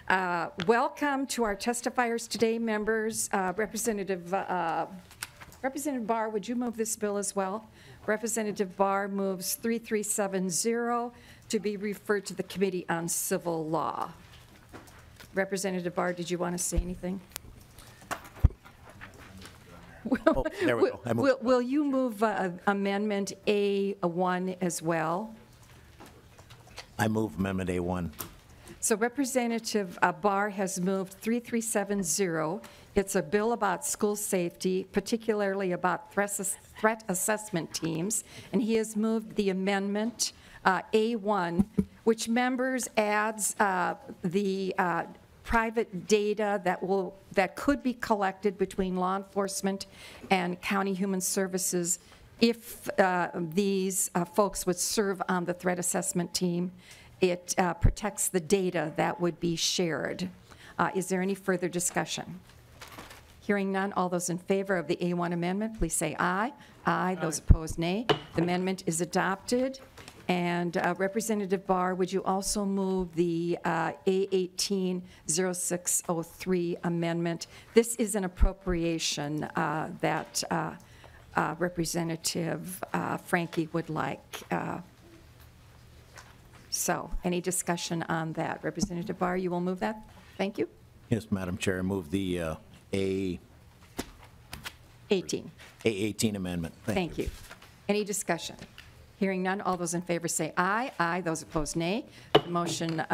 Welcome to our testifiers today, members. Representative Barr, would you move this bill as well? Representative Barr moves 3370 to be referred to the Committee on Civil Law. Representative Barr, did you want to say anything? Oh, there we go. Will you move Amendment A1 as well? I move Amendment A1. So Representative Barr has moved 3370. It's a bill about school safety, particularly about threat assessment teams, and he has moved the amendment A1, which members adds the private data that could be collected between law enforcement and county human services if these folks would serve on the threat assessment team. It protects the data that would be shared. Is there any further discussion? Hearing none, all those in favor of the A1 amendment, please say aye. Aye. Those opposed, nay. The amendment is adopted. And Representative Barr, would you also move the A18-0603 amendment? This is an appropriation that Representative Franke would like. So, any discussion on that? Representative Barr, you will move that? Thank you. Yes, Madam Chair, I move the A18 amendment. Thank you. Any discussion? Hearing none, all those in favor say aye. Aye. Those opposed, nay. The motion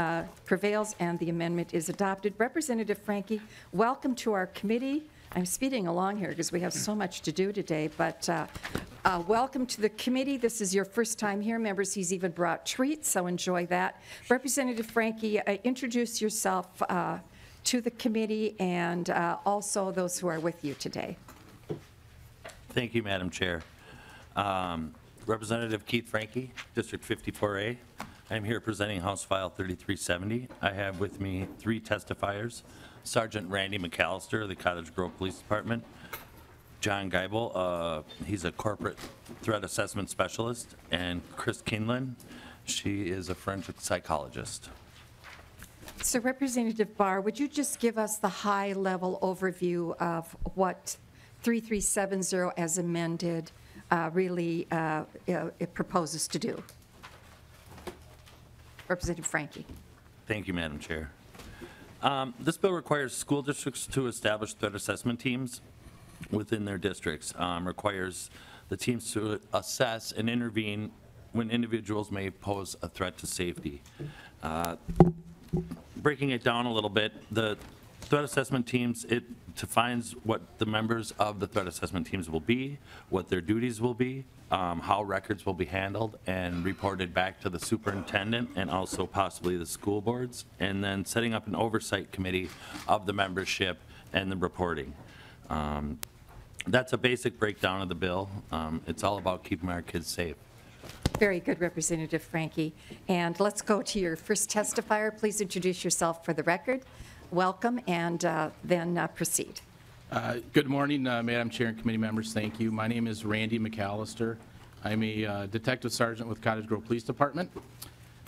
prevails and the amendment is adopted. Representative Franke, welcome to our committee. I'm speeding along here because we have so much to do today, but welcome to the committee. This is your first time here. Members, he's even brought treats, so enjoy that. Representative Franke, introduce yourself to the committee and also those who are with you today. Thank you, Madam Chair. Representative Keith Franke, District 54A. I'm here presenting House File 3370. I have with me 3 testifiers. Sergeant Randy McAllister of the Cottage Grove Police Department. John Geibel, he's a corporate threat assessment specialist. And Chris Kinlan, she is a forensic psychologist. So Representative Barr, would you just give us the high-level overview of what 3370 as amended really it proposes to do? Representative Franke. Thank you, Madam Chair. This bill requires school districts to establish threat assessment teams within their districts, requires the teams to assess and intervene when individuals may pose a threat to safety. Breaking it down a little bit, the threat assessment teams, it defines what the members of the threat assessment teams will be, what their duties will be, how records will be handled and reported back to the superintendent and also possibly the school boards, and then setting up an oversight committee of the membership and the reporting. That's a basic breakdown of the bill. It's all about keeping our kids safe. Very good, Representative Franke. And let's go to your first testifier. Please introduce yourself for the record. Welcome, and then proceed. Good morning, Madam Chair and committee members. Thank you. My name is Randy McAllister. I'm a detective sergeant with Cottage Grove Police Department.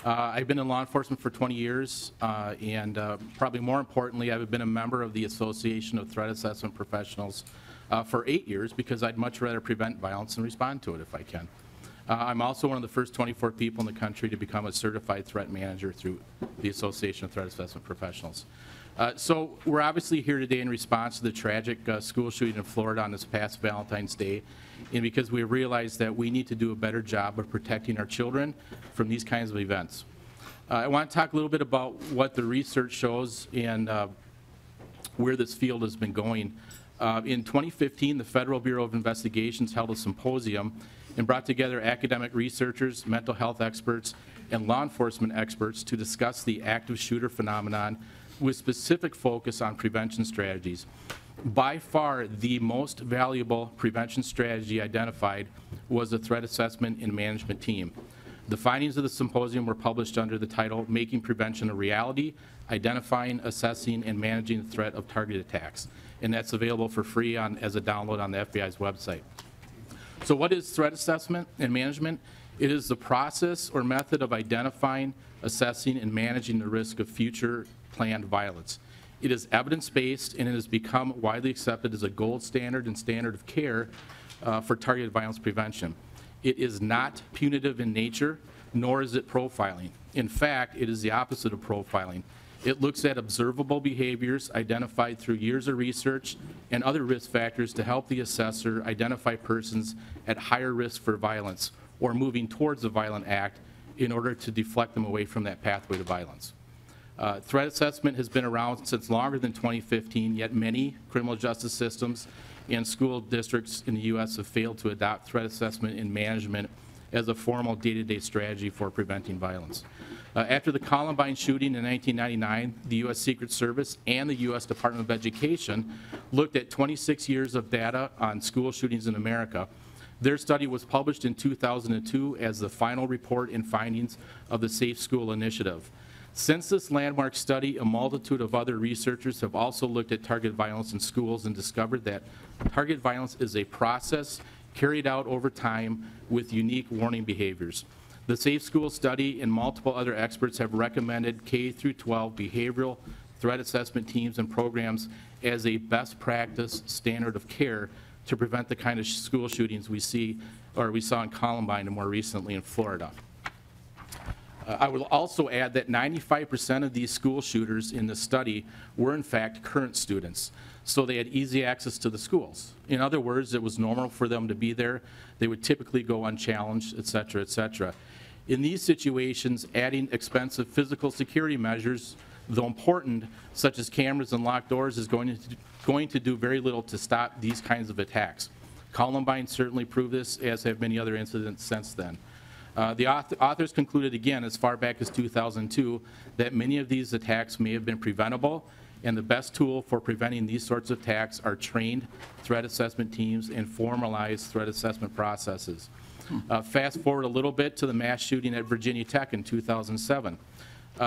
I've been in law enforcement for 20 years, and probably more importantly, I've been a member of the Association of Threat Assessment Professionals for 8 years because I'd much rather prevent violence and respond to it if I can. I'm also one of the first 24 people in the country to become a certified threat manager through the Association of Threat Assessment Professionals. So we're obviously here today in response to the tragic school shooting in Florida on this past Valentine's Day, and because we realize that we need to do a better job of protecting our children from these kinds of events. I want to talk a little bit about what the research shows and where this field has been going. In 2015, the Federal Bureau of Investigations held a symposium and brought together academic researchers, mental health experts, and law enforcement experts to discuss the active shooter phenomenon with specific focus on prevention strategies. By far, the most valuable prevention strategy identified was a threat assessment and management team. The findings of the symposium were published under the title, Making Prevention a Reality, Identifying, Assessing, and Managing the Threat of Targeted Attacks. And that's available for free as a download on the FBI's website. So what is threat assessment and management? It is the process or method of identifying, assessing, and managing the risk of future planned violence. It is evidence-based, and it has become widely accepted as a gold standard and standard of care for targeted violence prevention. It is not punitive in nature, nor is it profiling. In fact, it is the opposite of profiling. It looks at observable behaviors identified through years of research and other risk factors to help the assessor identify persons at higher risk for violence or moving towards a violent act in order to deflect them away from that pathway to violence. Threat assessment has been around since longer than 2015, yet many criminal justice systems and school districts in the U.S. have failed to adopt threat assessment and management as a formal day-to-day strategy for preventing violence. After the Columbine shooting in 1999, the U.S. Secret Service and the U.S. Department of Education looked at 26 years of data on school shootings in America. Their study was published in 2002 as the final report and findings of the Safe School Initiative. Since this landmark study, a multitude of other researchers have also looked at targeted violence in schools and discovered that targeted violence is a process carried out over time with unique warning behaviors. The Safe School study and multiple other experts have recommended K through 12 behavioral threat assessment teams and programs as a best practice standard of care to prevent the kind of school shootings we saw in Columbine and more recently in Florida. I will also add that 95% of these school shooters in the study were in fact current students, so they had easy access to the schools. In other words, it was normal for them to be there. They would typically go unchallenged, et cetera, et cetera. In these situations, adding expensive physical security measures, though important, such as cameras and locked doors, is going to do very little to stop these kinds of attacks. Columbine certainly proved this, as have many other incidents since then. The authors concluded again as far back as 2002 that many of these attacks may have been preventable, and the best tool for preventing these sorts of attacks are trained threat assessment teams and formalized threat assessment processes. Fast forward a little bit to the mass shooting at Virginia Tech in 2007.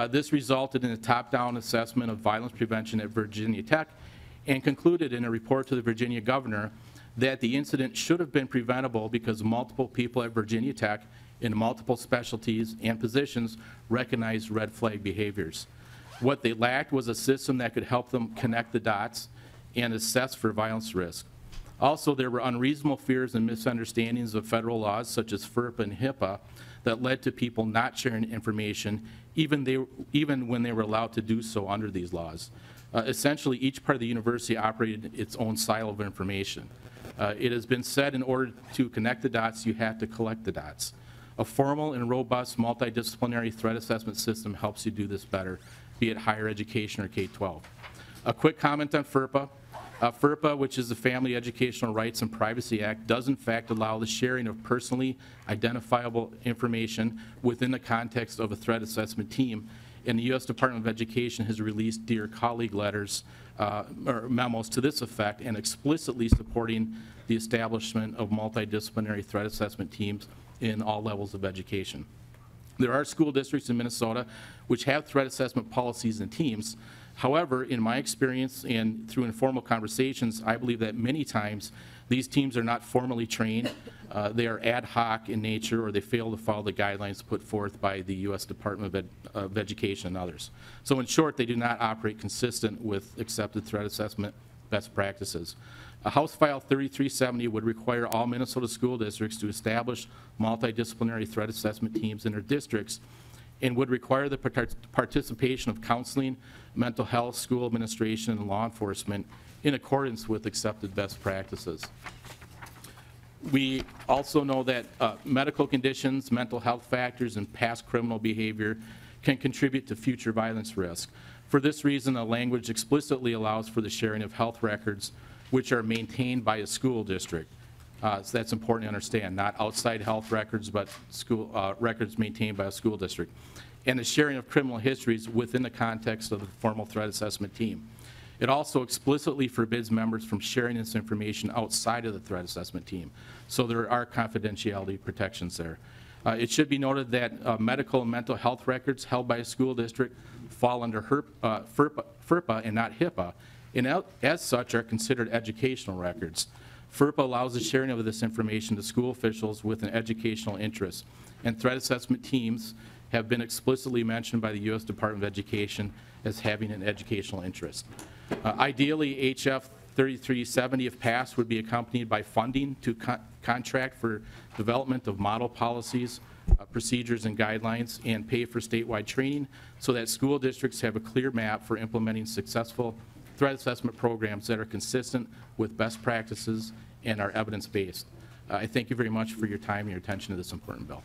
This resulted in a top-down assessment of violence prevention at Virginia Tech and concluded in a report to the Virginia governor that the incident should have been preventable because multiple people at Virginia Tech in multiple specialties and positions recognized red flag behaviors. What they lacked was a system that could help them connect the dots and assess for violence risk. Also, there were unreasonable fears and misunderstandings of federal laws such as FERPA and HIPAA that led to people not sharing information even when they were allowed to do so under these laws. Essentially, each part of the university operated its own silo of information. It has been said in order to connect the dots, you have to collect the dots. A formal and robust multidisciplinary threat assessment system helps you do this better, be it higher education or K-12. A quick comment on FERPA. FERPA, which is the Family Educational Rights and Privacy Act, does in fact allow the sharing of personally identifiable information within the context of a threat assessment team. And the U.S. Department of Education has released Dear Colleague letters or memos to this effect and explicitly supporting the establishment of multidisciplinary threat assessment teams in all levels of education. There are school districts in Minnesota which have threat assessment policies and teams. However, in my experience and through informal conversations, I believe that many times these teams are not formally trained. They are ad hoc in nature, or they fail to follow the guidelines put forth by the U.S. Department of Education and others. So in short, they do not operate consistent with accepted threat assessment best practices. House File 3370 would require all Minnesota school districts to establish multidisciplinary threat assessment teams in their districts and would require the participation of counseling, mental health, school administration, and law enforcement in accordance with accepted best practices. We also know that medical conditions, mental health factors, and past criminal behavior can contribute to future violence risk. For this reason, the language explicitly allows for the sharing of health records which are maintained by a school district. So that's important to understand, not outside health records, but school records maintained by a school district. And the sharing of criminal histories within the context of the formal threat assessment team. It also explicitly forbids members from sharing this information outside of the threat assessment team. So there are confidentiality protections there. It should be noted that medical and mental health records held by a school district fall under FERPA and not HIPAA, and as such are considered educational records. FERPA allows the sharing of this information to school officials with an educational interest, and threat assessment teams have been explicitly mentioned by the U.S. Department of Education as having an educational interest. Ideally, HF 3370, if passed, would be accompanied by funding to contract for development of model policies, procedures and guidelines, and pay for statewide training so that school districts have a clear map for implementing successful threat assessment programs that are consistent with best practices and are evidence-based. I thank you very much for your time and your attention to this important bill.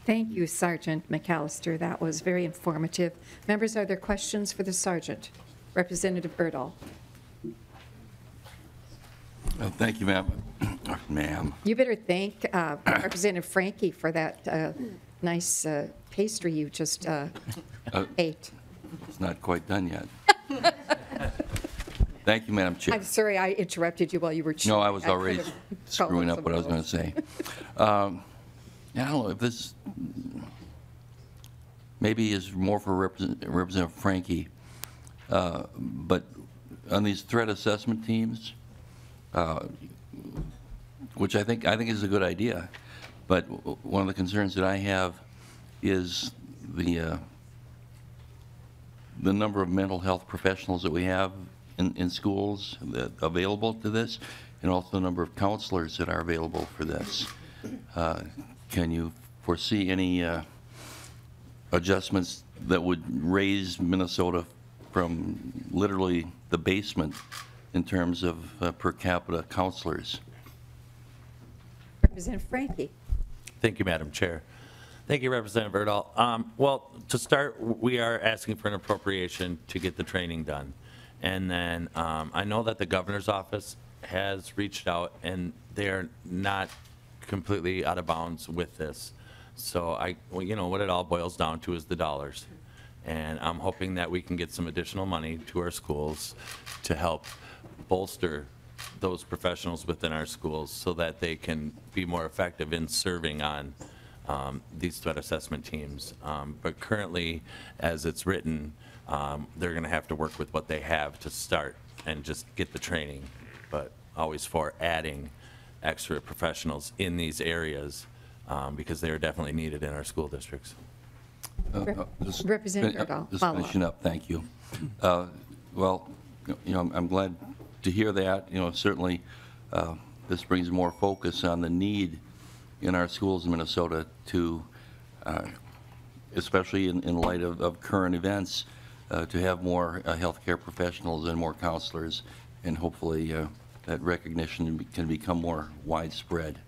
Thank you, Sergeant McAllister. That was very informative. Members, are there questions for the Sergeant? Representative Erdahl. Thank you, ma'am. Ma'am. You better thank Representative Franke for that nice pastry you just ate. It's not quite done yet. Thank you, Madam Chair. I'm sorry I interrupted you while you were chewing. No, I was already could've screwing followed up what I was some going of to say. I don't know if this maybe is more for Representative Franke, but on these threat assessment teams, which I think is a good idea, but one of the concerns that I have is the number of mental health professionals that we have in schools that available to this, and also the number of counselors that are available for this. Can you foresee any adjustments that would raise Minnesota from literally the basement in terms of per capita counselors? Representative Franke. Thank you, Madam Chair. Thank you, Representative Erdahl. Well, to start, we are asking for an appropriation to get the training done. And then I know that the governor's office has reached out, and they're not completely out of bounds with this. So well, you know, what it all boils down to is the dollars. And I'm hoping that we can get some additional money to our schools to help bolster those professionals within our schools so that they can be more effective in serving on these threat assessment teams. But currently, as it's written, they're going to have to work with what they have to start and just get the training, but always for adding extra professionals in these areas because they are definitely needed in our school districts. Representative Erdahl, Just follow finishing up, thank you. Well, you know, I'm glad to hear that. You know, certainly this brings more focus on the need in our schools in Minnesota to, especially in light of current events, to have more healthcare professionals and more counselors, and hopefully that recognition can become more widespread.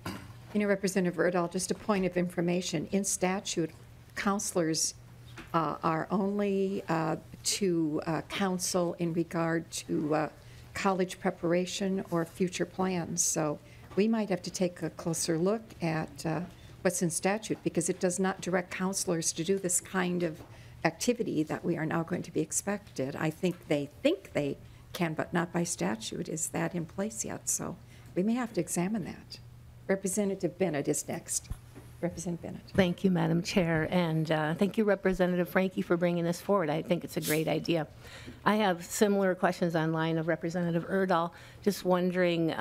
You know, Representative Erdahl, just a point of information. In statute, counselors are only to counsel in regard to college preparation or future plans. So we might have to take a closer look at what's in statute, because it does not direct counselors to do this kind of activity that we are now going to be expected. I think they can, but not by statute. Is that in place yet? So we may have to examine that. Representative Bennett is next. Representative Bennett. Thank you, Madam Chair, and thank you, Representative Franke, for bringing this forward. I think it's a great idea. I have similar questions online of Representative Erdahl, just wondering,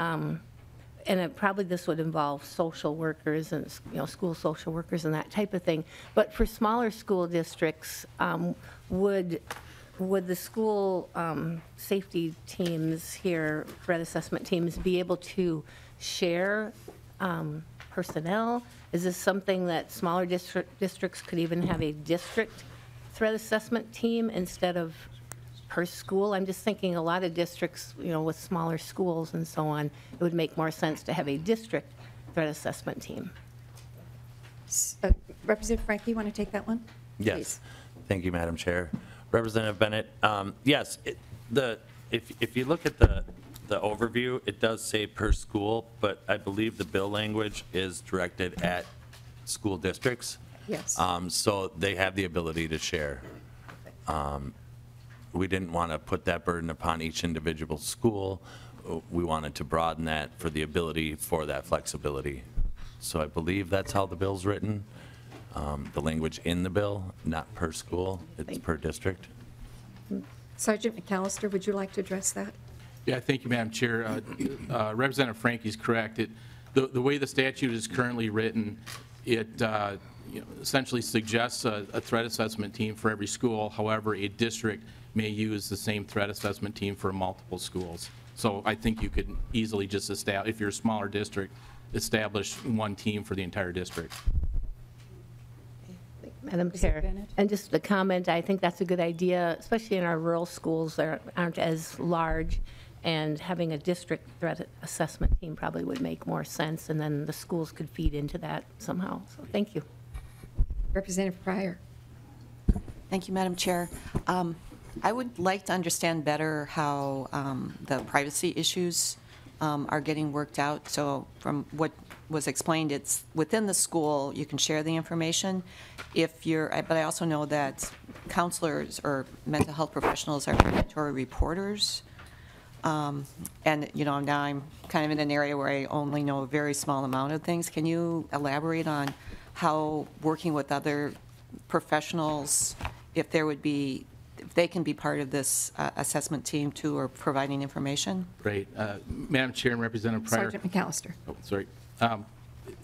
and probably this would involve social workers and, you know, school social workers and that type of thing, but for smaller school districts, would the school safety teams here, threat assessment teams, be able to share personnel? Is this something that smaller districts could even have a district threat assessment team instead of per school? I'm just thinking a lot of districts, you know, with smaller schools and so on, it would make more sense to have a district threat assessment team. Representative Franke, you want to take that one? Yes. Please. Thank you, Madam Chair. Representative Bennett, yes, if you look at the overview, it does say per school, but I believe the bill language is directed at school districts. Yes. So they have the ability to share. We didn't want to put that burden upon each individual school. We wanted to broaden that for the ability for that flexibility. So I believe that's how the bill's written. The language in the bill, not per school, it's per district. Sergeant McAllister, would you like to address that? Yeah, thank you, Madam Chair. Representative Franke is correct. The way the statute is currently written, it essentially suggests a threat assessment team for every school. However, a district may use the same threat assessment team for multiple schools. So I think you could easily just establish, if you're a smaller district, establish one team for the entire district. Madam Is it Chair, Bennett? and just a comment, I think that's a good idea, especially in our rural schools that aren't as large, and having a district threat assessment team probably would make more sense, and then the schools could feed into that somehow. So thank you. Representative Pryor. Thank you, Madam Chair. I would like to understand better how the privacy issues are getting worked out. So from what was explained, it's within the school, you can share the information. But I also know that counselors or mental health professionals are mandatory reporters. And, now I'm kind of in an area where I only know a very small amount of things. Can you elaborate on how working with other professionals, if they can be part of this assessment team too, or providing information? Great. Madam Chair and Representative Pryor. Sergeant McAllister. Oh, sorry.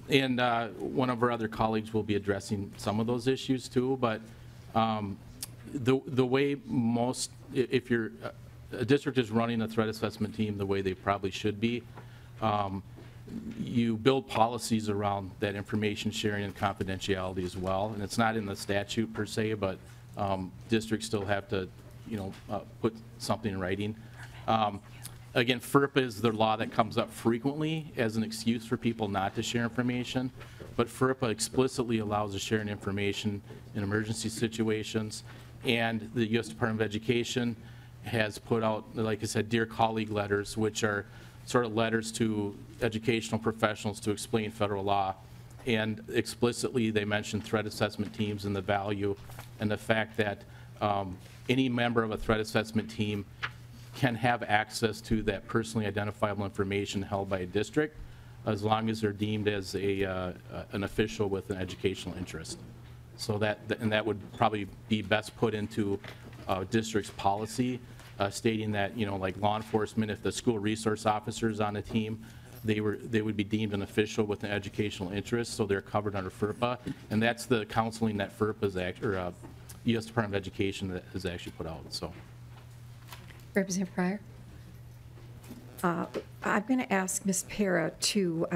And one of our other colleagues will be addressing some of those issues too, but the way if a district is running a threat assessment team the way they probably should be, you build policies around that information sharing and confidentiality as well. And it's not in the statute per se, but districts still have to, put something in writing. Again, FERPA is the law that comes up frequently as an excuse for people not to share information, but FERPA explicitly allows the sharing information in emergency situations, and the U.S. Department of Education has put out, like I said, Dear Colleague letters, which are sort of letters to educational professionals to explain federal law, and explicitly they mention threat assessment teams and the value and the fact that any member of a threat assessment team can have access to that personally identifiable information held by a district as long as they're deemed as an official with an educational interest. So that would probably be best put into district's policy, stating that, like law enforcement, if the school resource officer's on a team, they would be deemed an official with an educational interest, so they're covered under FERPA. And that's the counseling that FERPA's U.S. Department of Education that has actually put out. So. Representative Pryor. I'm going to ask Ms. Para to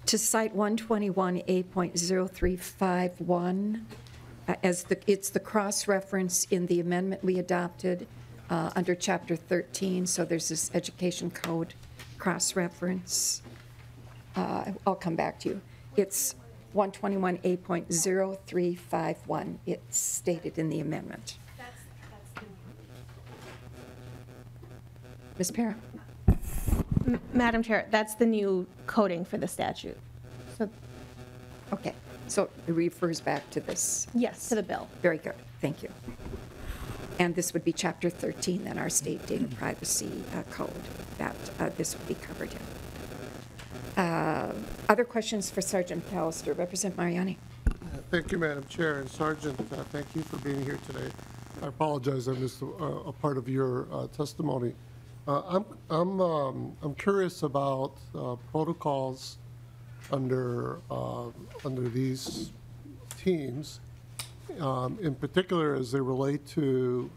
cite 121A.0351 as it's the cross-reference in the amendment we adopted under Chapter 13. So there's this education code cross-reference. I'll come back to you. It's 121A.0351. It's stated in the amendment. Ms. Para. Madam Chair, that's the new coding for the statute. So, Okay, so it refers back to this. yes, to the bill. Very good, thank you. And this would be Chapter 13, then our state data privacy code that this would be covered in. Other questions for Sergeant McAllister? Representative Mariani. Thank you, Madam Chair. And Sergeant, thank you for being here today. I apologize, I missed a part of your testimony. I'm curious about protocols under these teams, in particular as they relate to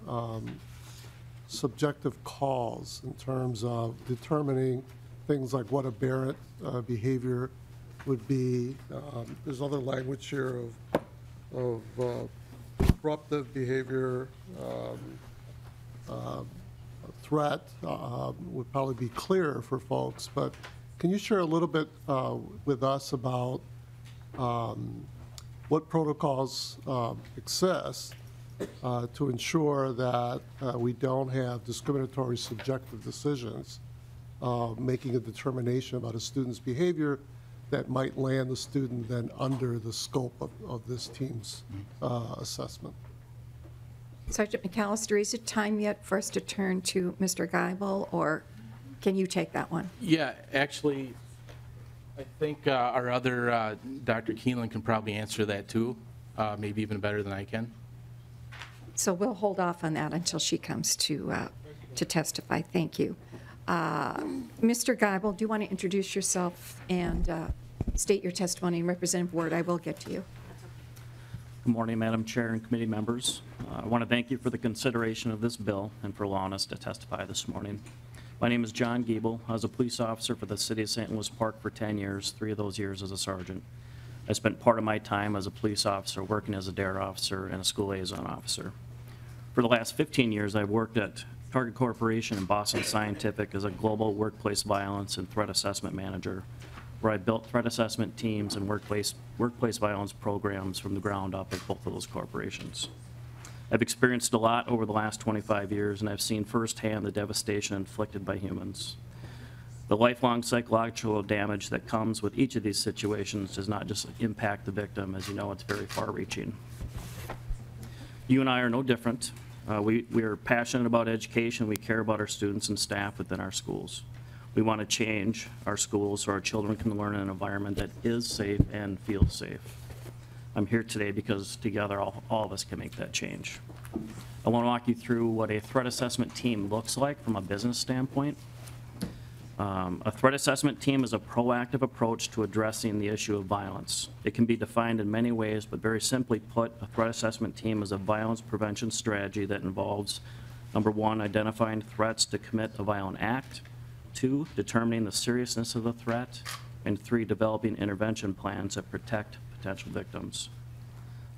subjective calls in terms of determining things like what aberrant behavior would be. There's other language here of disruptive behavior. Threat would probably be clearer for folks, but can you share a little bit with us about what protocols exist to ensure that we don't have discriminatory subjective decisions making a determination about a student's behavior that might land the student then under the scope of this team's assessment? Sergeant McAllister, is it time yet for us to turn to Mr. Geibel, or can you take that one? Yeah, actually, I think our other Dr. Keeneland can probably answer that too, maybe even better than I can. So we'll hold off on that until she comes to testify. Thank you. Mr. Geibel, do you want to introduce yourself and state your testimony? And Representative Ward, I will get to you. Good morning, Madam Chair and committee members. I want to thank you for the consideration of this bill and for allowing us to testify this morning. My name is John Giebel. I was a police officer for the City of St. Louis Park for 10 years, 3 of those years as a sergeant. I spent part of my time as a police officer working as a DARE officer and a school liaison officer. For the last 15 years, I've worked at Target Corporation and Boston Scientific as a global workplace violence and threat assessment manager, where I built threat assessment teams and workplace violence programs from the ground up at both of those corporations. I've experienced a lot over the last 25 years, and I've seen firsthand the devastation inflicted by humans. The lifelong psychological damage that comes with each of these situations does not just impact the victim. As you know, it's very far-reaching. You and I are no different. We are passionate about education. We care about our students and staff within our schools. We want to change our schools so our children can learn in an environment that is safe and feels safe. I'm here today because together all of us can make that change. I want to walk you through what a threat assessment team looks like from a business standpoint. A threat assessment team is a proactive approach to addressing the issue of violence. It can be defined in many ways, but very simply put, a threat assessment team is a violence prevention strategy that involves, number 1, identifying threats to commit a violent act, 2, determining the seriousness of the threat, and 3, developing intervention plans that protect potential victims.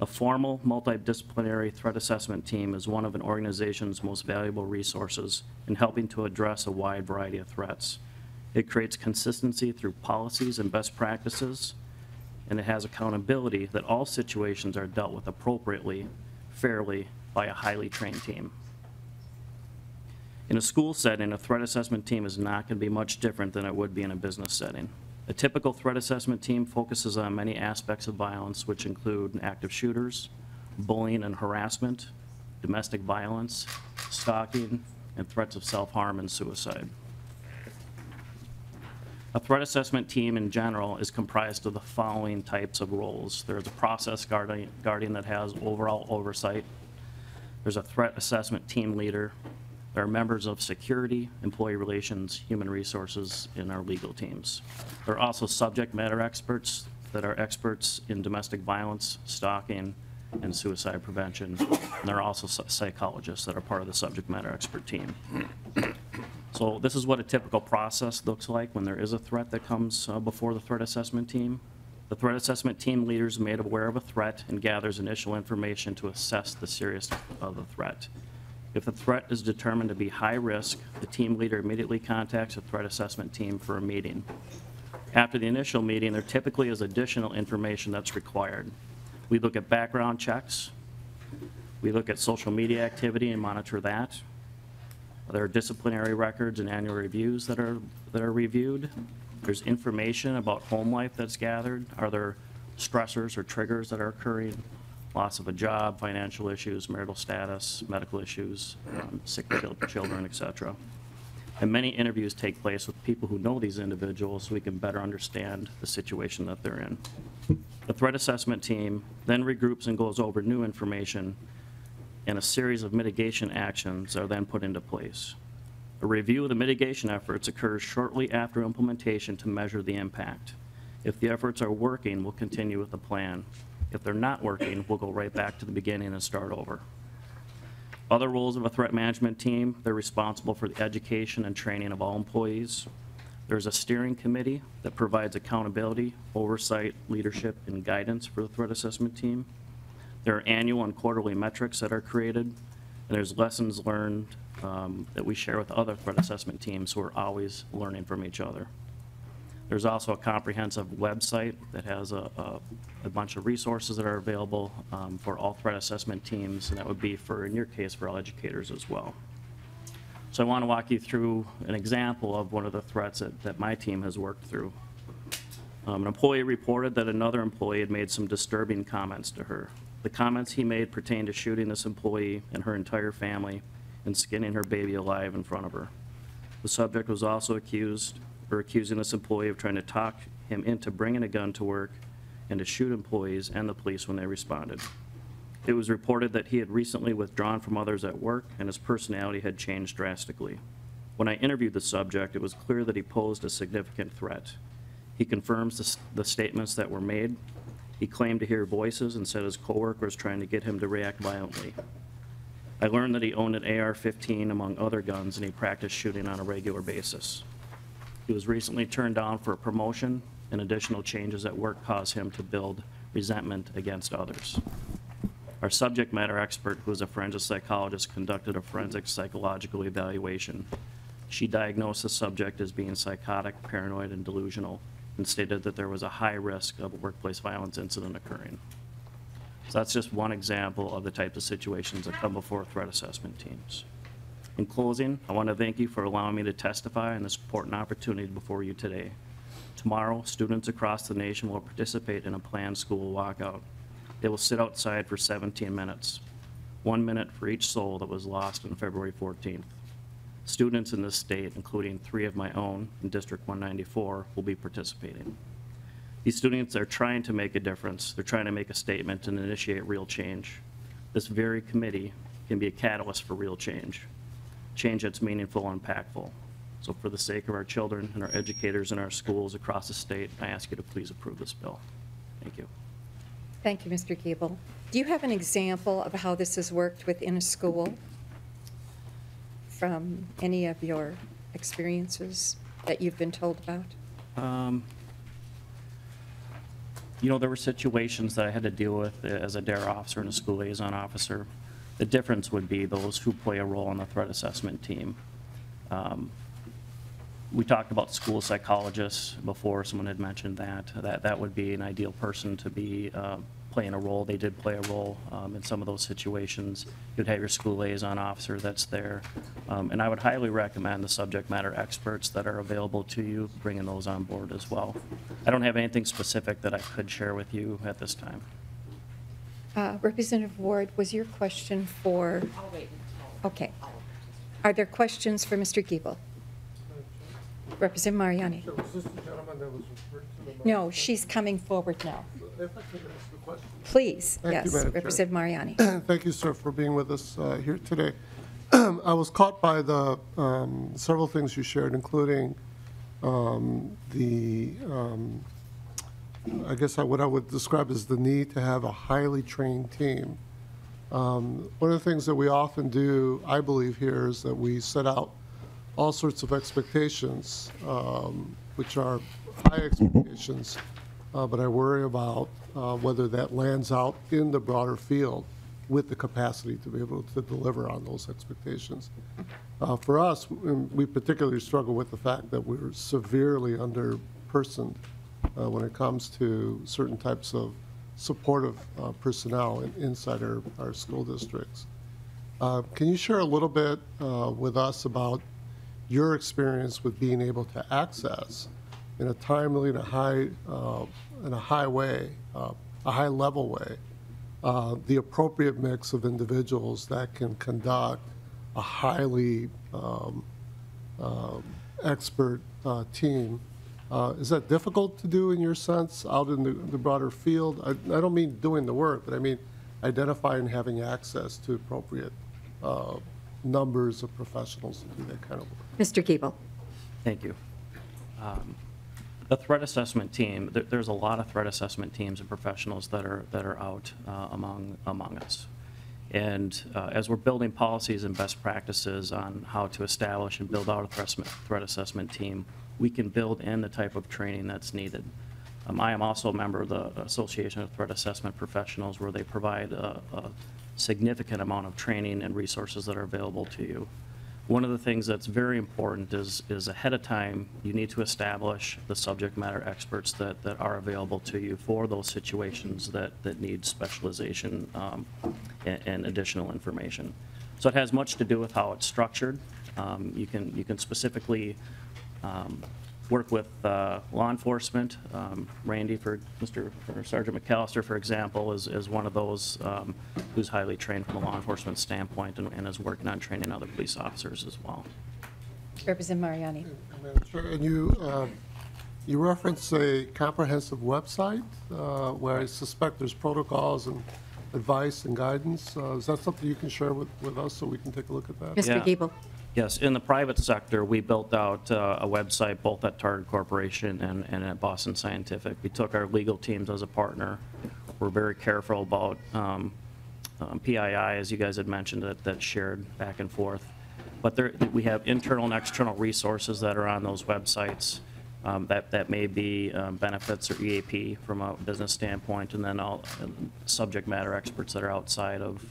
A formal, multidisciplinary threat assessment team is one of an organization's most valuable resources in helping to address a wide variety of threats. It creates consistency through policies and best practices, and it has accountability that all situations are dealt with appropriately, fairly, by a highly trained team. In a school setting, a threat assessment team is not going to be much different than it would be in a business setting. A typical threat assessment team focuses on many aspects of violence, which include active shooters, bullying and harassment, domestic violence, stalking, and threats of self-harm and suicide. A threat assessment team in general is comprised of the following types of roles. There's a process guardian that has overall oversight. There's a threat assessment team leader. There are members of security, employee relations, human resources, and our legal teams. There are also subject matter experts that are experts in domestic violence, stalking, and suicide prevention. And there are also psychologists that are part of the subject matter expert team. So this is what a typical process looks like when there is a threat that comes before the threat assessment team. The threat assessment team leader is made aware of a threat and gathers initial information to assess the seriousness of the threat. If the threat is determined to be high risk, the team leader immediately contacts the threat assessment team for a meeting. After the initial meeting, there typically is additional information that's required. We look at background checks. We look at social media activity and monitor that. There are disciplinary records and annual reviews that are reviewed. There's information about home life that's gathered. Are there stressors or triggers that are occurring? Loss of a job, financial issues, marital status, medical issues, sick children, etc. And many interviews take place with people who know these individuals so we can better understand the situation that they're in. The threat assessment team then regroups and goes over new information, and a series of mitigation actions are then put into place. A review of the mitigation efforts occurs shortly after implementation to measure the impact. If the efforts are working, we'll continue with the plan. If they're not working, we'll go right back to the beginning and start over. Other roles of a threat management team, they're responsible for the education and training of all employees. There's a steering committee that provides accountability, oversight, leadership, and guidance for the threat assessment team. There are annual and quarterly metrics that are created, and there's lessons learned that we share with other threat assessment teams who are always learning from each other. There's also a comprehensive website that has a bunch of resources that are available for all threat assessment teams, and that would be for, in your case, for all educators as well. So I want to walk you through an example of one of the threats that my team has worked through. An employee reported that another employee had made some disturbing comments to her. The comments he made pertained to shooting this employee and her entire family and skinning her baby alive in front of her. The subject was also accusing this employee of trying to talk him into bringing a gun to work and to shoot employees and the police when they responded. It was reported that he had recently withdrawn from others at work and his personality had changed drastically. When I interviewed the subject, it was clear that he posed a significant threat. He confirms the statements that were made. He claimed to hear voices and said his coworker was trying to get him to react violently. I learned that he owned an AR-15 among other guns, and he practiced shooting on a regular basis. He was recently turned down for a promotion, and additional changes at work caused him to build resentment against others. Our subject matter expert, who is a forensic psychologist, conducted a forensic psychological evaluation. She diagnosed the subject as being psychotic, paranoid, and delusional, and stated that there was a high risk of a workplace violence incident occurring. So that's just one example of the types of situations that come before threat assessment teams. In closing, I want to thank you for allowing me to testify on this important opportunity before you today. Tomorrow, students across the nation will participate in a planned school walkout. They will sit outside for 17 minutes, 1 minute for each soul that was lost on February 14th. Students in this state, including 3 of my own in District 194, will be participating. These students are trying to make a difference. They're trying to make a statement and initiate real change. This very committee can be a catalyst for real change that's meaningful and impactful. So for the sake of our children and our educators in our schools across the state, I ask you to please approve this bill. Thank you. Thank you, Mr. Giebel. Do you have an example of how this has worked within a school from any of your experiences that you've been told about? You know, there were situations that I had to deal with as a DARE officer and a school liaison officer. The difference would be those who play a role on the threat assessment team. We talked about school psychologists before. Someone had mentioned that would be an ideal person to be playing a role. They did play a role in some of those situations. You'd have your school liaison officer that's there. And I would highly recommend the subject matter experts that are available to you, bringing those on board as well. I don't have anything specific that I could share with you at this time. Representative Ward, was your question for? I'll wait until. Okay. Are there questions for Mr. Giebel? Representative Mariani. Was this the gentleman that was referred to? No, she's coming forward now. If I could ask the question. Please, Thank you, yes, Madam Chair. Representative Mariani. Thank you, sir, for being with us here today. I was caught by the several things you shared, including I guess what I would describe as the need to have a highly trained team. One of the things that we often do, I believe here, is that we set out all sorts of expectations, which are high expectations, but I worry about whether that lands out in the broader field with the capacity to be able to deliver on those expectations. For us, we particularly struggle with the fact that we're severely under-personed when it comes to certain types of supportive personnel inside our school districts. Can you share a little bit with us about your experience with being able to access in a timely and a high way, a high level way, the appropriate mix of individuals that can conduct a highly expert team? Is that difficult to do in your sense out in the broader field? I don't mean doing the work, but I mean identifying and having access to appropriate numbers of professionals to do that kind of work. Mr. Giebel. Thank you. The threat assessment team, there's a lot of threat assessment teams and professionals that are out among us. And as we're building policies and best practices on how to establish and build out a threat assessment team, we can build in the type of training that's needed. I am also a member of the Association of Threat Assessment Professionals, where they provide a significant amount of training and resources that are available to you. One of the things that's very important is ahead of time, you need to establish the subject matter experts that are available to you for those situations that need specialization and additional information. So it has much to do with how it's structured. You can specifically work with law enforcement. Randy, Sergeant McAllister, for example, is one of those who's highly trained from a law enforcement standpoint and is working on training other police officers as well. Representative Mariani. And you reference a comprehensive website where I suspect there's protocols and advice and guidance. Is that something you can share with us so we can take a look at that? Mr. Giebel. Yes, in the private sector, we built out a website both at Target Corporation and at Boston Scientific. We took our legal teams as a partner. We're very careful about PII, as you guys had mentioned, that's shared back and forth. But we have internal and external resources that are on those websites that may be benefits or EAP from a business standpoint, and then all subject matter experts that are outside of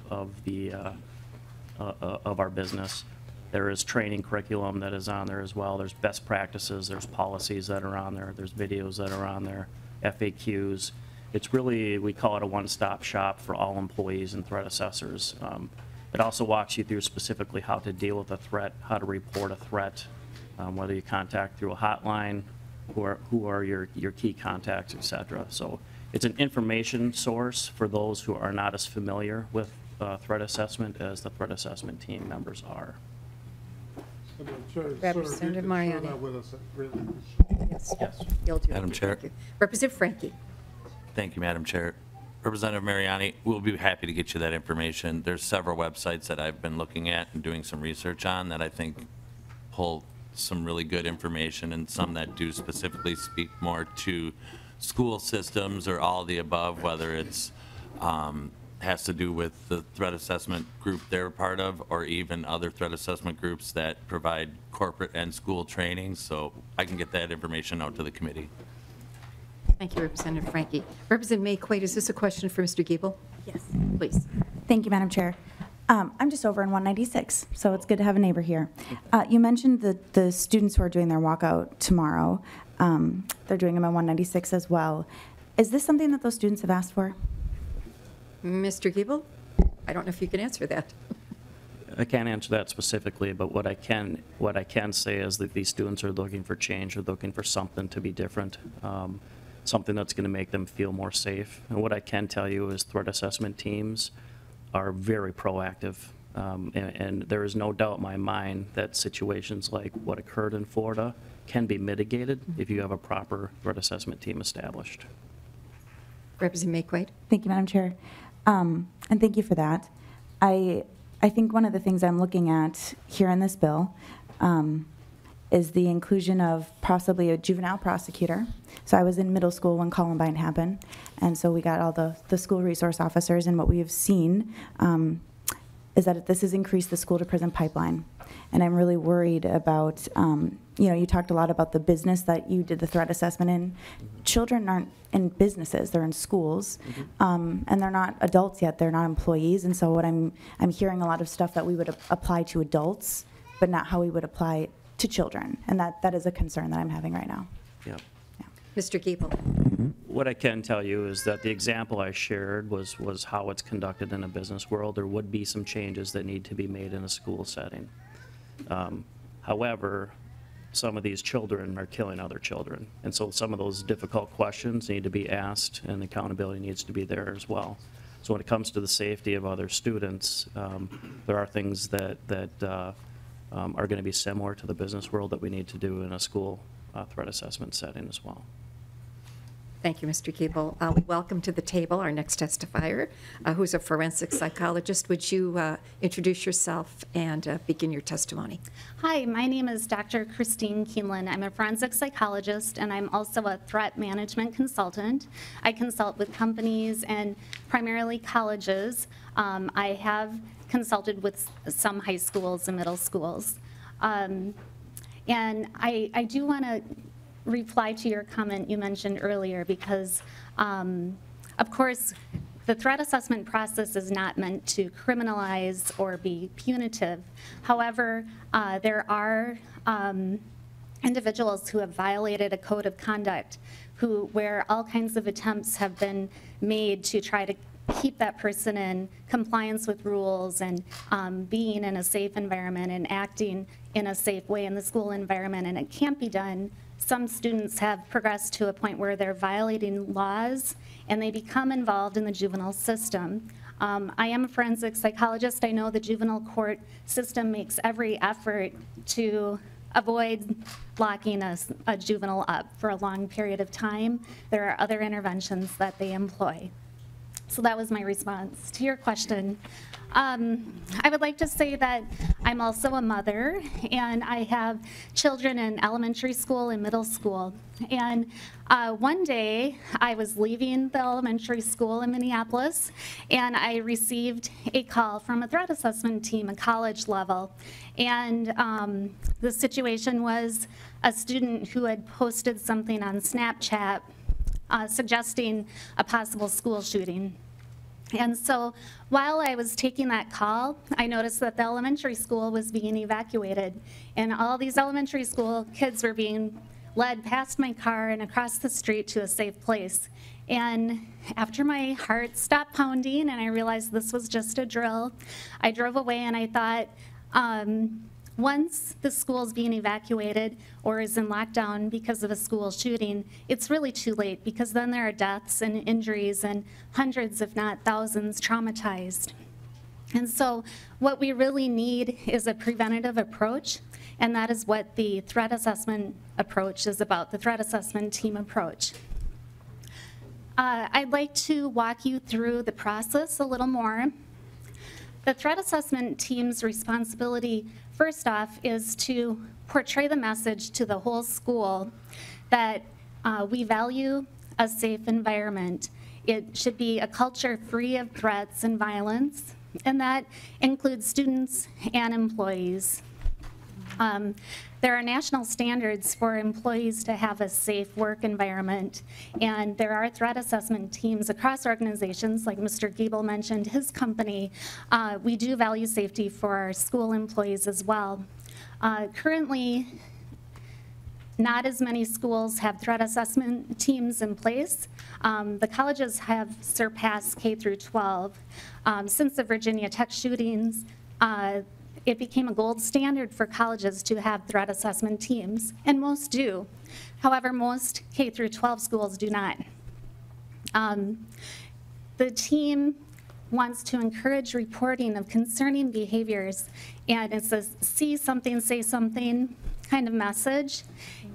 our business. There is training curriculum that is on there as well. There's best practices, there's policies that are on there, there's videos that are on there, FAQs. It's really, we call it a one-stop shop for all employees and threat assessors. It also walks you through specifically how to deal with a threat, how to report a threat, whether you contact through a hotline, who are your key contacts, et cetera. So it's an information source for those who are not as familiar with threat assessment as the threat assessment team members are. Representative Mariani. Yes. You'll do it. Madam Chair. Thank you. Representative Franke. Thank you, Madam Chair. Representative Mariani, we'll be happy to get you that information. There's several websites that I've been looking at and doing some research on that I think pull some really good information, and some that do specifically speak more to school systems or all the above, whether it's has to do with the threat assessment group they're part of, or even other threat assessment groups that provide corporate and school training. So I can get that information out to the committee. Thank you, Representative Franke. Representative May-Quade, is this a question for Mr. Giebel? Yes. Please. Thank you, Madam Chair. I'm just over in 196, so it's good to have a neighbor here. You mentioned the students who are doing their walkout tomorrow. They're doing them in 196 as well. Is this something that those students have asked for? Mr. Giebel? I don't know if you can answer that. I can't answer that specifically, but what I can say is that these students are looking for change, or looking for something to be different, something that's going to make them feel more safe. And what I can tell you is threat assessment teams are very proactive, and there is no doubt in my mind that situations like what occurred in Florida can be mitigated if you have a proper threat assessment team established. Representative May-Quade. Thank you, Madam Chair. And thank you for that. I think one of the things I'm looking at here in this bill is the inclusion of possibly a juvenile prosecutor. So I was in middle school when Columbine happened, and so we got all the school resource officers, and what we have seen is that this has increased the school to prison pipeline. And I'm really worried about, you talked a lot about the business that you did the threat assessment in. Children aren't in businesses, they're in schools, and they're not adults yet, they're not employees. And so what I'm hearing a lot of stuff that we would apply to adults, but not how we would apply to children. And that is a concern that I'm having right now. Yeah. Mr. Giebel. What I can tell you is that the example I shared was how it's conducted in a business world. There would be some changes that need to be made in a school setting. However, some of these children are killing other children. And so some of those difficult questions need to be asked, and accountability needs to be there as well. So when it comes to the safety of other students, there are things that are going to be similar to the business world that we need to do in a school threat assessment setting as well. Thank you, Mr. Giebel. We welcome to the table our next testifier, who's a forensic psychologist. Would you introduce yourself and begin your testimony? Hi, my name is Dr. Christine Keeneland. I'm a forensic psychologist, and I'm also a threat management consultant. I consult with companies and primarily colleges. I have consulted with some high schools and middle schools. And I do want to reply to your comment you mentioned earlier, because of course the threat assessment process is not meant to criminalize or be punitive. However, there are individuals who have violated a code of conduct where all kinds of attempts have been made to try to keep that person in compliance with rules and being in a safe environment and acting in a safe way in the school environment, and it can't be done. Some students have progressed to a point where they're violating laws and they become involved in the juvenile system. I am a forensic psychologist. I know the juvenile court system makes every effort to avoid locking a juvenile up for a long period of time. There are other interventions that they employ. So that was my response to your question. I would like to say that I'm also a mother, and I have children in elementary school and middle school. And one day, I was leaving the elementary school in Minneapolis, and I received a call from a threat assessment team at college level. And the situation was a student who had posted something on Snapchat suggesting a possible school shooting. And so while I was taking that call, I noticed that the elementary school was being evacuated, and all these elementary school kids were being led past my car and across the street to a safe place. And after my heart stopped pounding and I realized this was just a drill, I drove away and I thought, once the school's being evacuated or is in lockdown because of a school shooting, it's really too late, because then there are deaths and injuries and hundreds, if not thousands, traumatized. And so what we really need is a preventative approach, and that is what the threat assessment approach is about, the threat assessment team approach. I'd like to walk you through the process a little more. The threat assessment team's responsibility, first off, is to portray the message to the whole school that we value a safe environment. It should be a culture free of threats and violence, and that includes students and employees. There are national standards for employees to have a safe work environment, and there are threat assessment teams across organizations, like Mr. Giebel mentioned, his company. We do value safety for our school employees as well. Currently, not as many schools have threat assessment teams in place. The colleges have surpassed K through 12. Since the Virginia Tech shootings, it became a gold standard for colleges to have threat assessment teams, and most do. However, most K through 12 schools do not. The team wants to encourage reporting of concerning behaviors, and it's a see something, say something kind of message.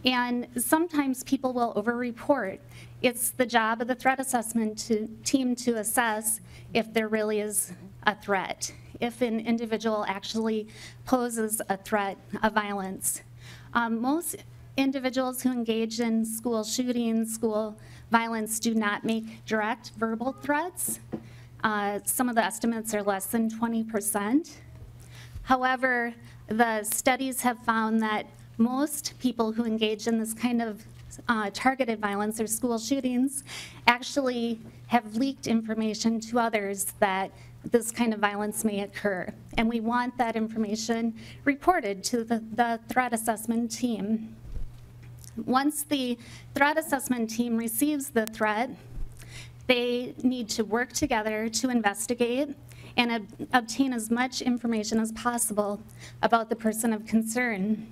And sometimes people will over-report. It's the job of the threat assessment team to assess if there really is a threat, if an individual actually poses a threat of violence. Most individuals who engage in school shootings, school violence, do not make direct verbal threats. Some of the estimates are less than 20%. However, the studies have found that most people who engage in this kind of targeted violence or school shootings actually have leaked information to others that this kind of violence may occur. And we want that information reported to the threat assessment team. Once the threat assessment team receives the threat, they need to work together to investigate and obtain as much information as possible about the person of concern.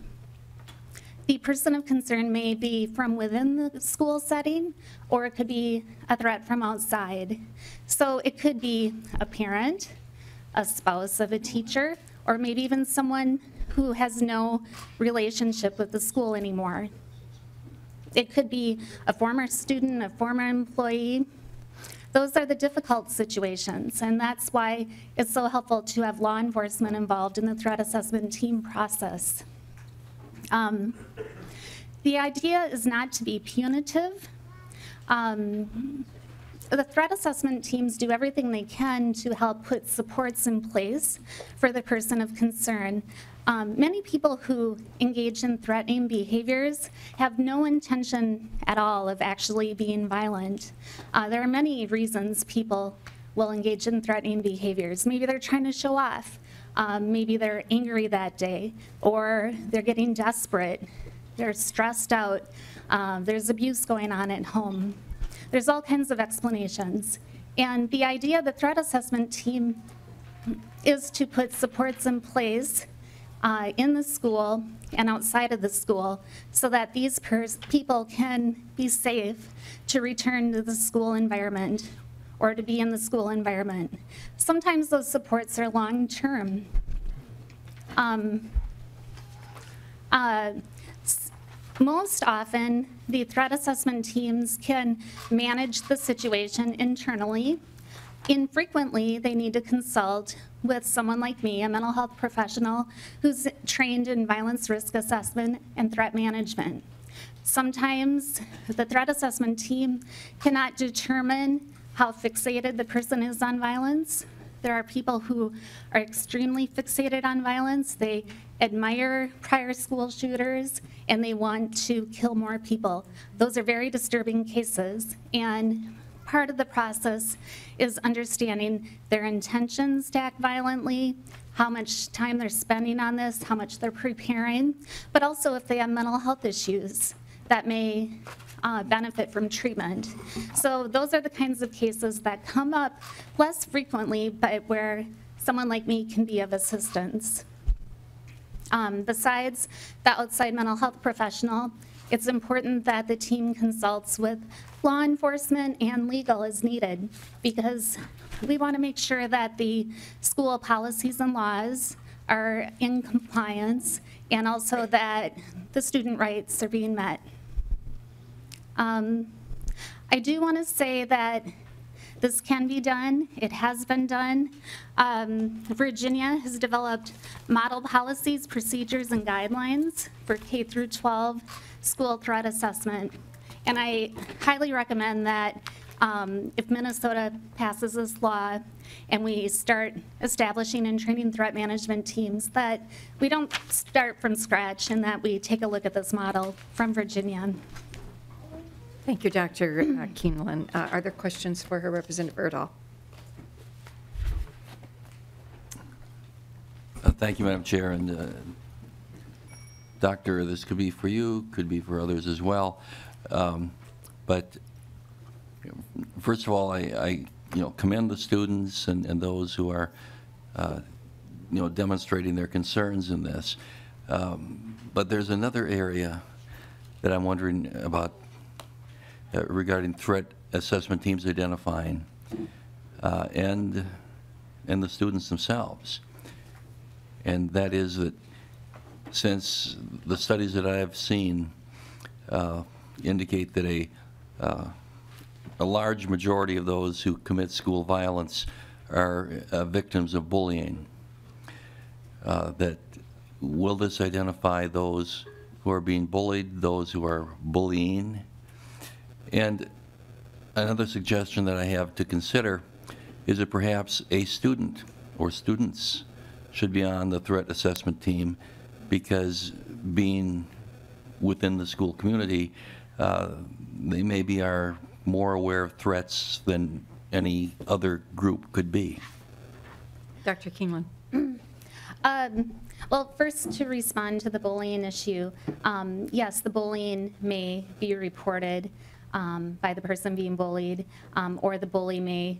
The person of concern may be from within the school setting, or it could be a threat from outside. So it could be a parent, a spouse of a teacher, or maybe even someone who has no relationship with the school anymore. It could be a former student, a former employee. Those are the difficult situations, and that's why it's so helpful to have law enforcement involved in the threat assessment team process. The idea is not to be punitive. The threat assessment teams do everything they can to help put supports in place for the person of concern. Many people who engage in threatening behaviors have no intention at all of actually being violent. There are many reasons people will engage in threatening behaviors. Maybe they're trying to show off. Maybe they're angry that day, or they're getting desperate. They're stressed out. There's abuse going on at home. There's all kinds of explanations. And the idea of the threat assessment team is to put supports in place in the school and outside of the school so that these people can be safe to return to the school environment or to be in the school environment. Sometimes those supports are long-term. Most often, the threat assessment teams can manage the situation internally. Infrequently, they need to consult with someone like me, a mental health professional who's trained in violence risk assessment and threat management. Sometimes the threat assessment team cannot determine how fixated the person is on violence. There are people who are extremely fixated on violence. They admire prior school shooters and they want to kill more people. Those are very disturbing cases, and part of the process is understanding their intentions to act violently, how much time they're spending on this, how much they're preparing, but also if they have mental health issues that may benefit from treatment. So those are the kinds of cases that come up less frequently, but where someone like me can be of assistance. Besides the outside mental health professional, it's important that the team consults with law enforcement and legal as needed, because we want to make sure that the school policies and laws are in compliance, and also that the student rights are being met. I do want to say that this can be done. It has been done. Virginia has developed model policies, procedures, and guidelines for K through 12 school threat assessment. And I highly recommend that if Minnesota passes this law and we start establishing and training threat management teams, that we don't start from scratch and that we take a look at this model from Virginia. Thank you, Dr. Keeneland. Are there questions for her, Representative Erdahl? Thank you, Madam Chair. And Doctor, this could be for you, could be for others as well. But first of all, I commend the students and those who are demonstrating their concerns in this. But there's another area that I'm wondering about regarding threat assessment teams identifying and the students themselves. And that is that since the studies that I have seen indicate that a large majority of those who commit school violence are victims of bullying, that will this identify those who are being bullied, those who are bullying? And another suggestion that I have to consider is that perhaps a student or students should be on the threat assessment team, because being within the school community, they maybe are more aware of threats than any other group could be. Dr. Keeneland. Well, first, to respond to the bullying issue, yes, the bullying may be reported by the person being bullied, or the bully may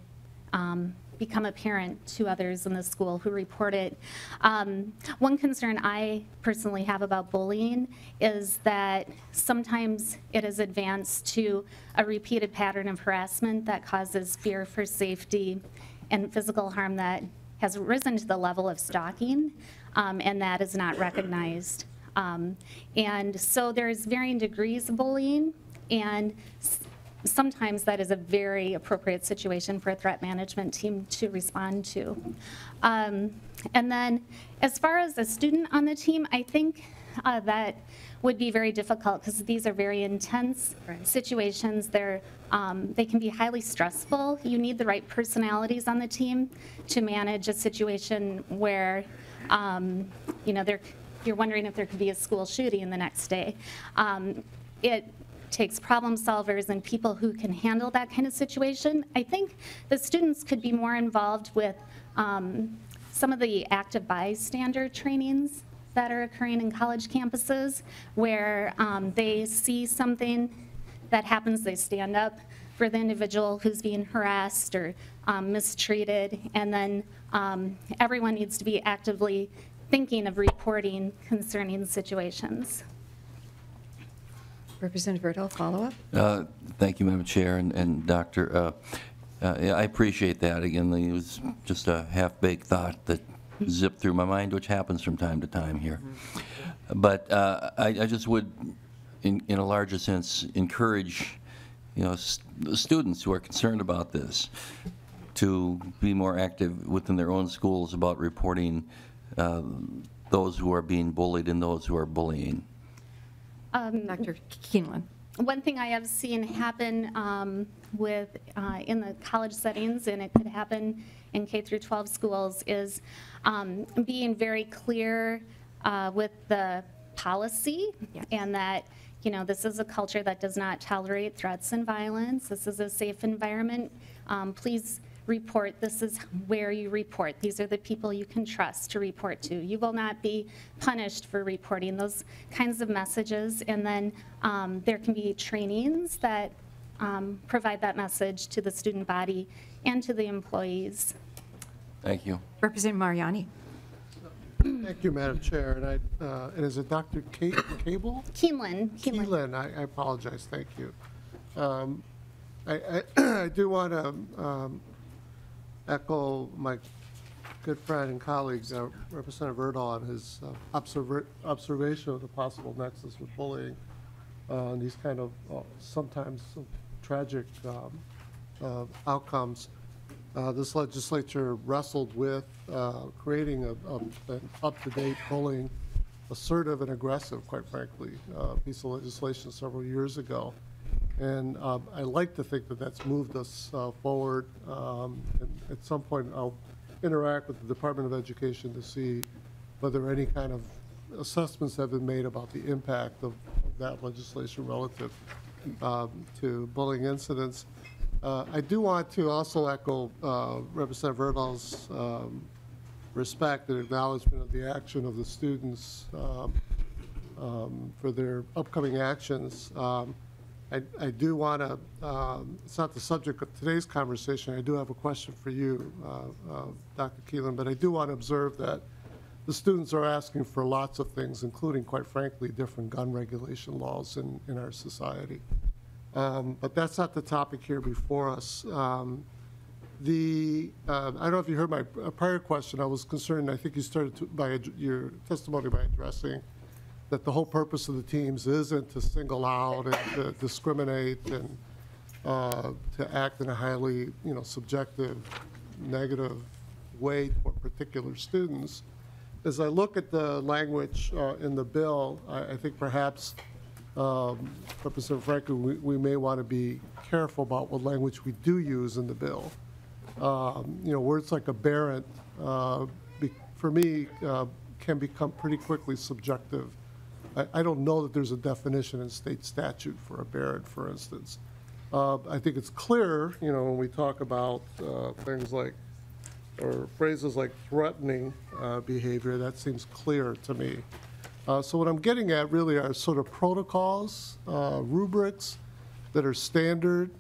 become apparent to others in the school who report it. One concern I personally have about bullying is that sometimes it is advanced to a repeated pattern of harassment that causes fear for safety and physical harm that has risen to the level of stalking, and that is not recognized. And so there's varying degrees of bullying, and sometimes that is a very appropriate situation for a threat management team to respond to. And then as far as a student on the team, I think that would be very difficult, because these are very intense situations. They can be highly stressful. You need the right personalities on the team to manage a situation where you're wondering if there could be a school shooting the next day. It takes problem solvers and people who can handle that kind of situation. I think the students could be more involved with some of the active bystander trainings that are occurring in college campuses, where they see something that happens, they stand up for the individual who's being harassed or mistreated, and then everyone needs to be actively thinking of reporting concerning situations. Representative Erdahl, follow-up. Thank you, Madam Chair, and Doctor. I appreciate that. Again, it was just a half-baked thought that zipped through my mind, which happens from time to time here. But I just would, in a larger sense, encourage the students who are concerned about this to be more active within their own schools about reporting those who are being bullied and those who are bullying? Dr. Keeneland. One thing I have seen happen in the college settings, and it could happen in K through 12 schools, is being very clear with the policy, and that, you know, this is a culture that does not tolerate threats and violence. This is a safe environment. Please report. This is where you report. These are the people you can trust to report to. You will not be punished for reporting, those kinds of messages. And then there can be trainings that provide that message to the student body and to the employees. Thank you. Representative Mariani. Thank you, Madam Chair. And is it Dr. Cable? Keeneland. Keelan, I apologize. Thank you. I do want to echo my good friend and colleague, Representative Erdahl, on his observation of the possible nexus with bullying and these kind of sometimes tragic outcomes. This legislature wrestled with creating an up-to-date bullying, assertive and aggressive, quite frankly, piece of legislation several years ago. And I like to think that that's moved us forward. And at some point, I'll interact with the Department of Education to see whether any kind of assessments have been made about the impact of that legislation relative to bullying incidents. I do want to also echo Representative Erdahl's respect and acknowledgement of the action of the students for their upcoming actions. I do want to, it's not the subject of today's conversation, I do have a question for you, Dr. Keelan, but I do want to observe that the students are asking for lots of things, including, quite frankly, different gun regulation laws in our society. But that's not the topic here before us. I don't know if you heard my prior question. I was concerned, I think you started by your testimony by addressing that the whole purpose of the teams isn't to single out and to discriminate and to act in a highly, subjective, negative way toward particular students. As I look at the language in the bill, I think perhaps, Representative Franke, we may want to be careful about what language we do use in the bill. Words like aberrant, for me, can become pretty quickly subjective. I don't know that there's a definition in state statute for aberrant, for instance. I think it's clear, when we talk about things like, or phrases like threatening behavior, that seems clear to me. So what I'm getting at really are sort of protocols, rubrics that are standard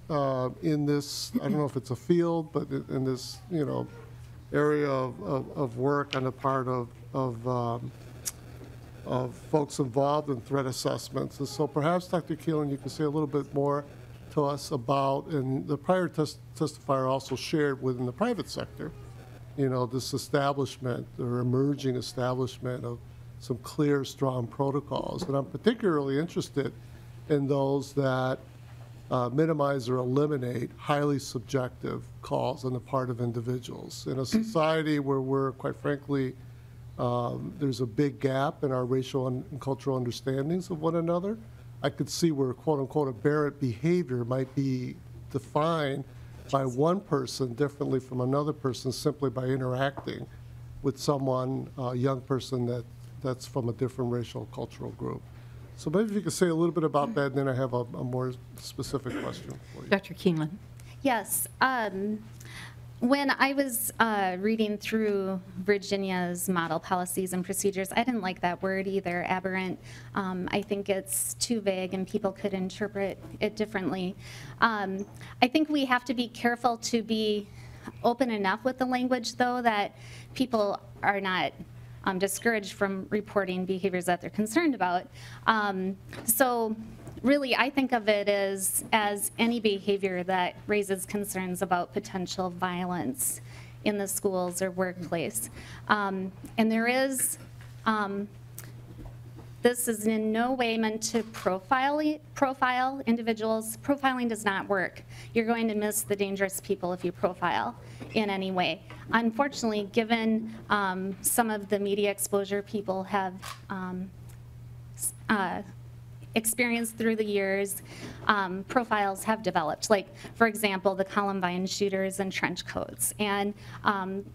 in this, I don't know if it's a field, but in this, area of work on the part of folks involved in threat assessments. And so perhaps, Dr. Keelan, you can say a little bit more to us about, and the prior testifier also shared within the private sector, this establishment or emerging establishment of some clear, strong protocols. And I'm particularly interested in those that minimize or eliminate highly subjective calls on the part of individuals. In a society where we're, quite frankly, there's a big gap in our racial and cultural understandings of one another, I could see where quote-unquote aberrant behavior might be defined by one person differently from another person simply by interacting with someone, a young person that's from a different racial cultural group. So maybe if you could say a little bit about that, and then I have a more specific question for you. Dr. Keeneland. Yes. When I was reading through Virginia's model policies and procedures, I didn't like that word either, aberrant. I think it's too vague and people could interpret it differently. I think we have to be careful to be open enough with the language, though, that people are not discouraged from reporting behaviors that they're concerned about. So really, I think of it as any behavior that raises concerns about potential violence in the schools or workplace. And there is This is in no way meant to profile individuals. Profiling does not work. You're going to miss the dangerous people if you profile in any way. Unfortunately, given some of the media exposure people have experienced through the years, profiles have developed. Like, for example, the Columbine shooters and trench coats. And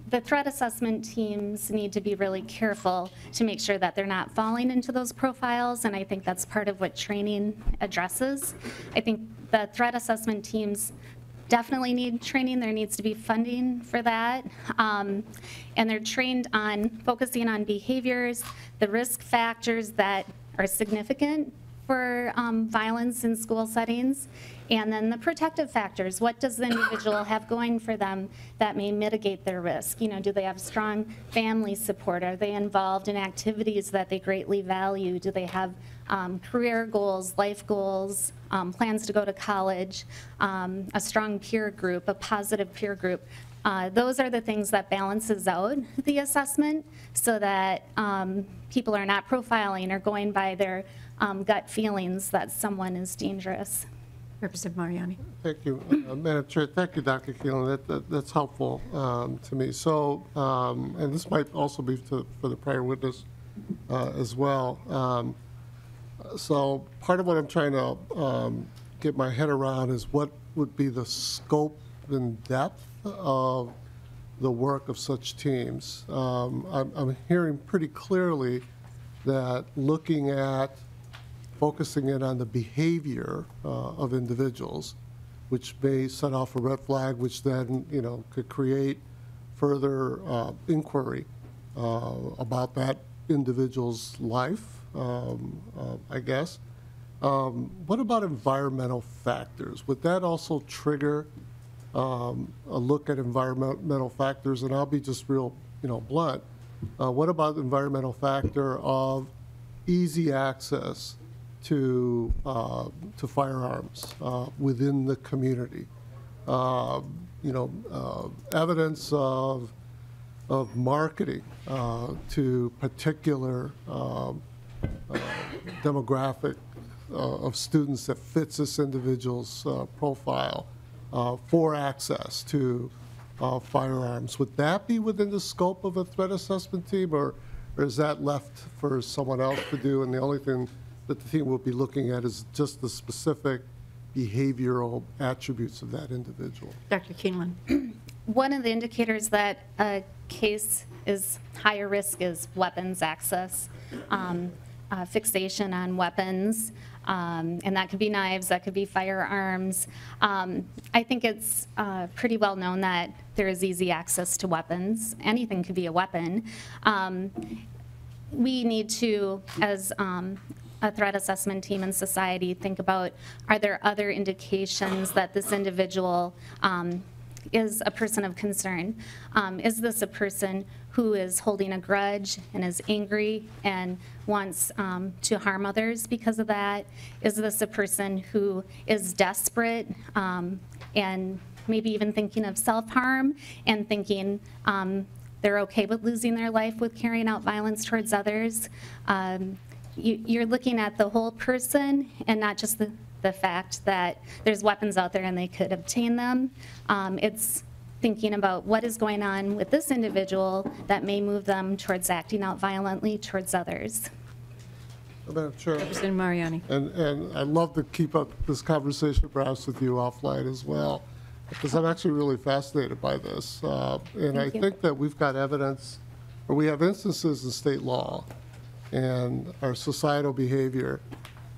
the threat assessment teams need to be really careful to make sure that they're not falling into those profiles, and I think that's part of what training addresses. I think the threat assessment teams definitely need training. There needs to be funding for that. And they're trained on focusing on behaviors, the risk factors that are significant for violence in school settings, and then the protective factors. What does the individual have going for them that may mitigate their risk? You know, do they have strong family support? Are they involved in activities that they greatly value? Do they have career goals, life goals, plans to go to college, a strong peer group, a positive peer group? Those are the things that balances out the assessment so that people are not profiling or going by their gut feelings that someone is dangerous. Representative Mariani. Thank you, Madam Chair. Thank you, Dr. Keelan. That's helpful to me. So, and this might also be for the prior witness as well. So part of what I'm trying to get my head around is what would be the scope and depth of the work of such teams. I'm hearing pretty clearly that looking at focusing in on the behavior of individuals, which may set off a red flag, which then, you know, could create further inquiry about that individual's life, I guess. What about environmental factors? Would that also trigger a look at environmental factors? And I'll be just real, you know, blunt. What about the environmental factor of easy access to firearms within the community? You know, evidence of marketing to particular demographic of students that fits this individual's profile for access to firearms. Would that be within the scope of a threat assessment team, or is that left for someone else to do, and the only thing that the team will be looking at is just the specific behavioral attributes of that individual? Dr. Keeneland. One of the indicators that a case is higher risk is weapons access, fixation on weapons, and that could be knives, that could be firearms. I think it's pretty well known that there is easy access to weapons. Anything could be a weapon. We need to, as a threat assessment team in society, think about, are there other indications that this individual is a person of concern? Is this a person who is holding a grudge and is angry and wants to harm others because of that? Is this a person who is desperate and maybe even thinking of self-harm and thinking they're okay with losing their life with carrying out violence towards others? You're looking at the whole person and not just the fact that there's weapons out there and they could obtain them. It's thinking about what is going on with this individual that may move them towards acting out violently towards others. Madam Chair, Representative Mariani. and I'd love to keep up this conversation perhaps with you offline as well, because I'm actually really fascinated by this. And I think that we've got evidence, or we have instances in state law and our societal behavior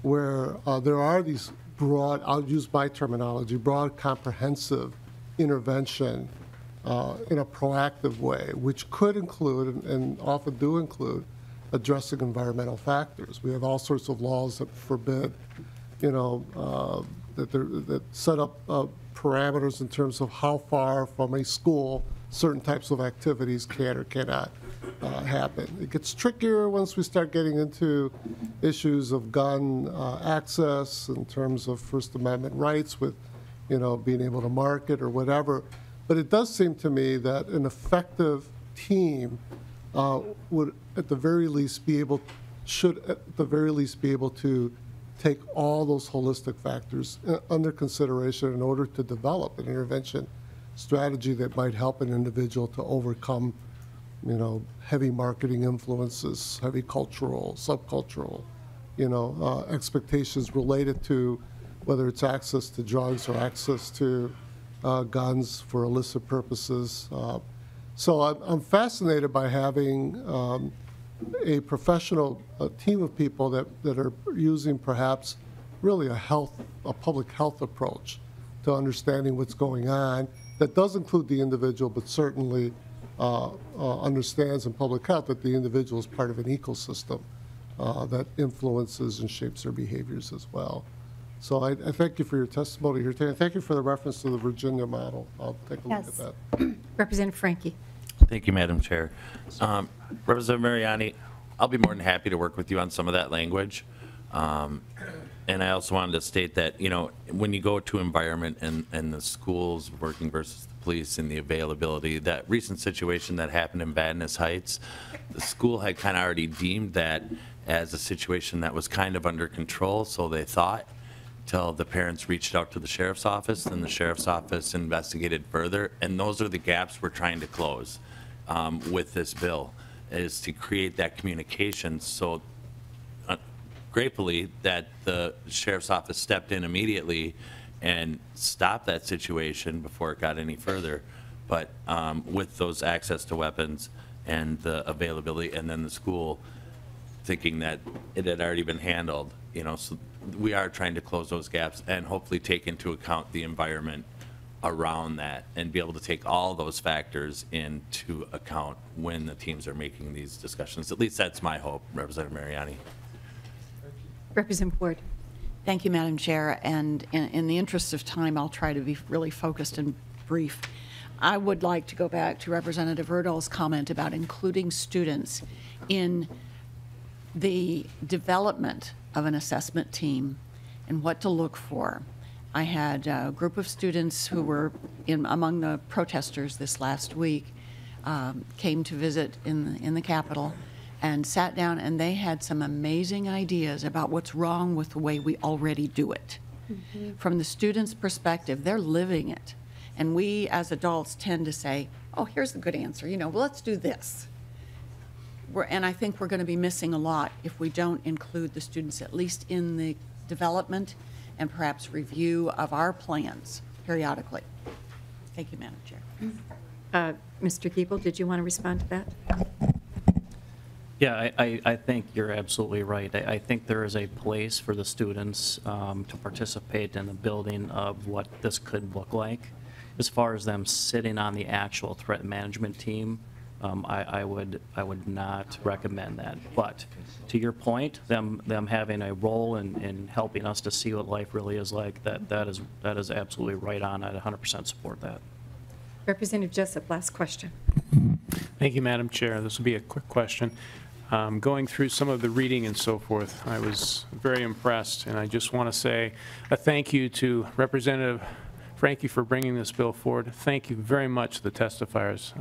where there are these broad, I'll use my terminology, broad comprehensive intervention in a proactive way, which could include, and often do include, addressing environmental factors. We have all sorts of laws that forbid, you know, that set up parameters in terms of how far from a school certain types of activities can or cannot happen. It gets trickier once we start getting into issues of gun access in terms of First Amendment rights with, you know, being able to market or whatever. But it does seem to me that an effective team would, at the very least, be able should at the very least be able to take all those holistic factors under consideration in order to develop an intervention strategy that might help an individual to overcome, heavy marketing influences, heavy cultural, subcultural, expectations related to whether it's access to drugs or access to guns for illicit purposes. So I'm fascinated by having a professional team of people that are using perhaps really a public health approach to understanding what's going on that does include the individual, but certainly understands in public health that the individual is part of an ecosystem that influences and shapes their behaviors as well. So I thank you for your testimony here today. Thank you for the reference to the Virginia model. I'll take a look at that. Representative Franke. Thank you, Madam Chair. Representative Mariani, I'll be more than happy to work with you on some of that language. And I also wanted to state that, when you go to environment and the schools working versus the police and the availability, that recent situation that happened in Vadnais Heights, the school had kind of already deemed that as a situation that was kind of under control, so they thought, till the parents reached out to the sheriff's office, and the sheriff's office investigated further, and those are the gaps we're trying to close with this bill, is to create that communication. So gratefully that the sheriff's office stepped in immediately and stopped that situation before it got any further. But with those access to weapons and the availability, and then the school thinking that it had already been handled, so we are trying to close those gaps and hopefully take into account the environment around that and be able to take all those factors into account when the teams are making these discussions. At least that's my hope, Representative Mariani. Representative Ward. Thank you, Madam Chair. And in the interest of time, I'll try to be really focused and brief. I would like to go back to Representative Erdahl's comment about including students in the development of an assessment team and what to look for. I had a group of students who were among the protesters this last week, came to visit in the Capitol and sat down, and they had some amazing ideas about what's wrong with the way we already do it. Mm-hmm. From the students' perspective, they're living it. And we as adults tend to say, oh, here's the good answer, well, let's do this. And I think we're going to be missing a lot if we don't include the students at least in the development and perhaps review of our plans periodically. Thank you, Madam Chair. Mr. Giebel, did you want to respond to that? Yeah, I think you're absolutely right. I think there is a place for the students to participate in the building of what this could look like. As far as them sitting on the actual threat management team, I would not recommend that. But to your point, them having a role in helping us to see what life really is like, that is absolutely right on. I'd 100% support that. Representative Jessup, last question. Thank you, Madam Chair. This will be a quick question. Going through some of the reading and so forth, I was very impressed, and I just want to say a thank you to Representative Franke for bringing this bill forward. Thank you very much to the testifiers.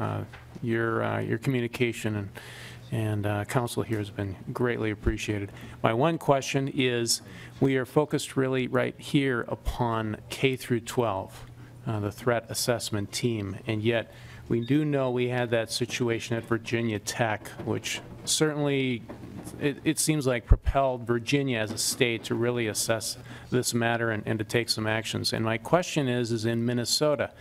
Your communication and counsel here has been greatly appreciated. My one question is, we are focused really right here upon K through 12, the threat assessment team, and yet we do know we had that situation at Virginia Tech, which certainly it seems like propelled Virginia as a state to really assess this matter and to take some actions. And my question is in Minnesota,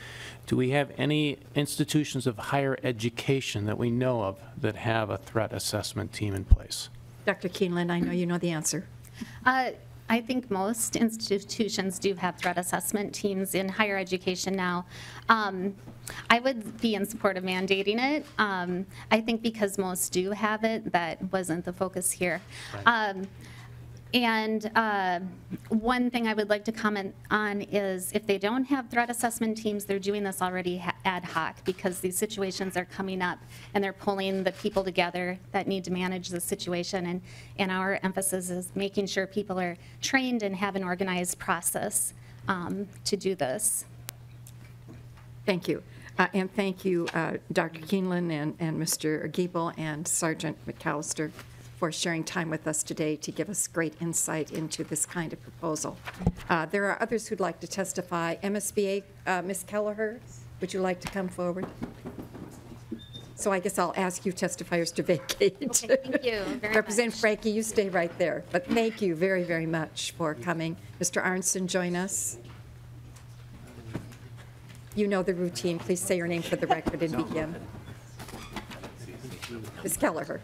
do we have any institutions of higher education that we know of that have a threat assessment team in place? Dr. Keeneland, I know you know the answer. I think most institutions do have threat assessment teams in higher education now. I would be in support of mandating it. I think because most do have it, that wasn't the focus here. Right. One thing I would like to comment on is if they don't have threat assessment teams, they're doing this already ad hoc because these situations are coming up and they're pulling the people together that need to manage the situation. And our emphasis is making sure people are trained and have an organized process to do this. Thank you. And thank you, Dr. Keeneland and Mr. Giebel and Sergeant McAllister for sharing time with us today to give us great insight into this kind of proposal. There are others who'd like to testify. MSBA, Ms. Kelleher, would you like to come forward? So I guess I'll ask you testifiers to vacate. Okay, thank you very Representative much. Franke, you stay right there. But thank you very, very much for coming. Mr. Arnson, join us. You know the routine. Please say your name for the record and begin. Ms. Kelleher.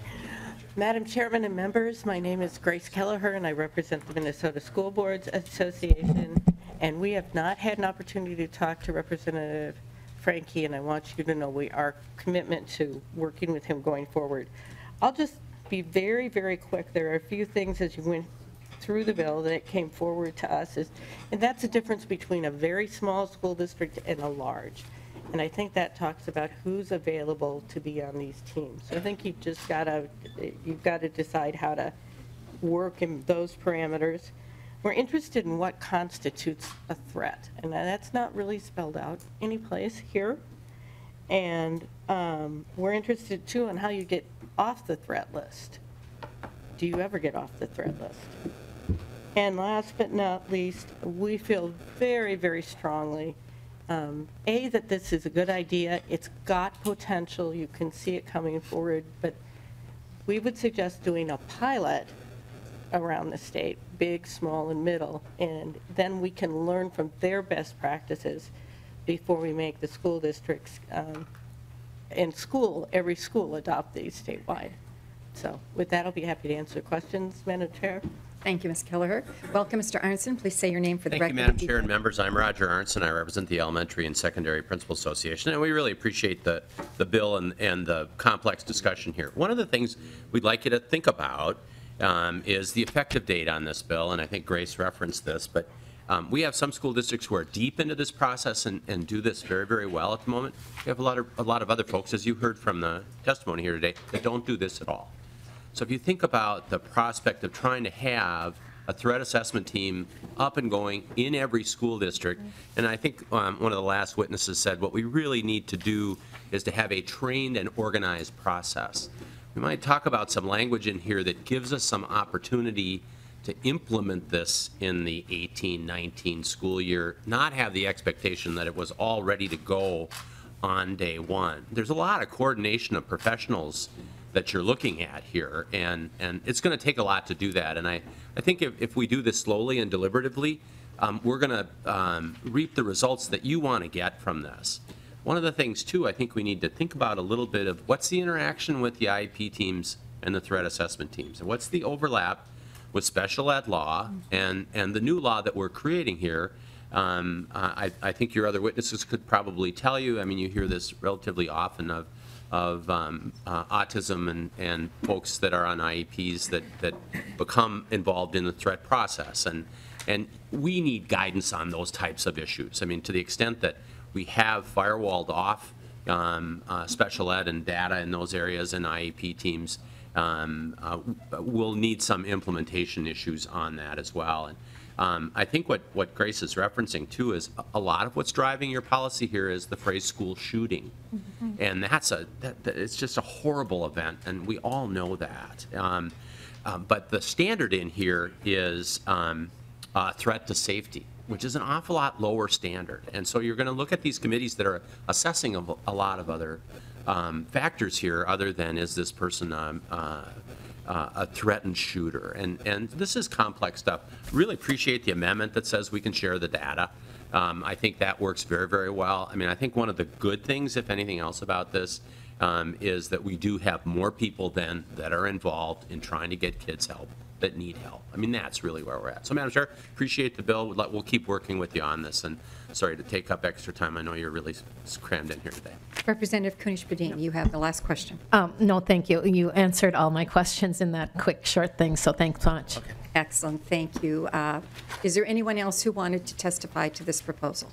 Madam Chairman and members, my name is Grace Kelleher, and I represent the Minnesota School Boards Association. And we have not had an opportunity to talk to Representative Franke, and I want you to know our commitment to working with him going forward. I'll just be very, very quick. There are a few things as you went through the bill that came forward to us, and that's the difference between a very small school district and a large. And I think that talks about who's available to be on these teams. So I think you've got to decide how to work in those parameters. We're interested in what constitutes a threat, and that's not really spelled out anyplace here. And we're interested too in how you get off the threat list. Do you ever get off the threat list? And last but not least, we feel very, very strongly, that this is a good idea. It's got potential. You can see it coming forward, but we would suggest doing a pilot around the state, big, small, and middle, and then we can learn from their best practices before we make the school districts every school adopt these statewide. So with that, I'll be happy to answer questions, Madam Chair. Thank you, Ms. Kelleher. Welcome, Mr. Arnson. Please say your name for the record. Thank you, Madam Chair and members. I'm Roger Arnson. I represent the Elementary and Secondary Principal Association, and we really appreciate the bill and the complex discussion here. One of the things we'd like you to think about is the effective date on this bill, and I think Grace referenced this, but we have some school districts who are deep into this process and do this very, very well at the moment. We have a lot of other folks, as you heard from the testimony here today, that don't do this at all. So if you think about the prospect of trying to have a threat assessment team up and going in every school district, and I think one of the last witnesses said what we really need to do is to have a trained and organized process. We might talk about some language in here that gives us some opportunity to implement this in the 18-19 school year, not have the expectation that it was all ready to go on day one. There's a lot of coordination of professionals that you're looking at here, and it's going to take a lot to do that. And I think if we do this slowly and deliberatively, we're going to reap the results that you want to get from this. One of the things, too, I think we need to think about a little bit of what's the interaction with the IEP teams and the threat assessment teams, and what's the overlap with special ed law and the new law that we're creating here. I think your other witnesses could probably tell you, I mean, you hear this relatively often of autism and folks that are on IEPs that become involved in the threat process. And we need guidance on those types of issues. I mean, to the extent that we have firewalled off special ed and data in those areas and IEP teams, we'll need some implementation issues on that as well. And I think what Grace is referencing too is a lot of what's driving your policy here is the phrase school shooting. And it's just a horrible event, and we all know that. But the standard in here is threat to safety, which is an awful lot lower standard. And so you're going to look at these committees that are assessing a lot of other factors here other than is this person a threatened shooter. And this is complex stuff. Really appreciate the amendment that says we can share the data. I think that works very, very well. I mean, I think one of the good things, if anything else, about this is that we do have more people then that are involved in trying to get kids help that need help. I mean, that's really where we're at. So, Madam Chair, appreciate the bill. We'll keep working with you on this, and sorry to take up extra time. I know you're really crammed in here today. Representative Kunesh-Podein, you have the last question. No, thank you. You answered all my questions in that quick, short thing, so thanks much. Okay. Excellent, thank you. Is there anyone else who wanted to testify to this proposal?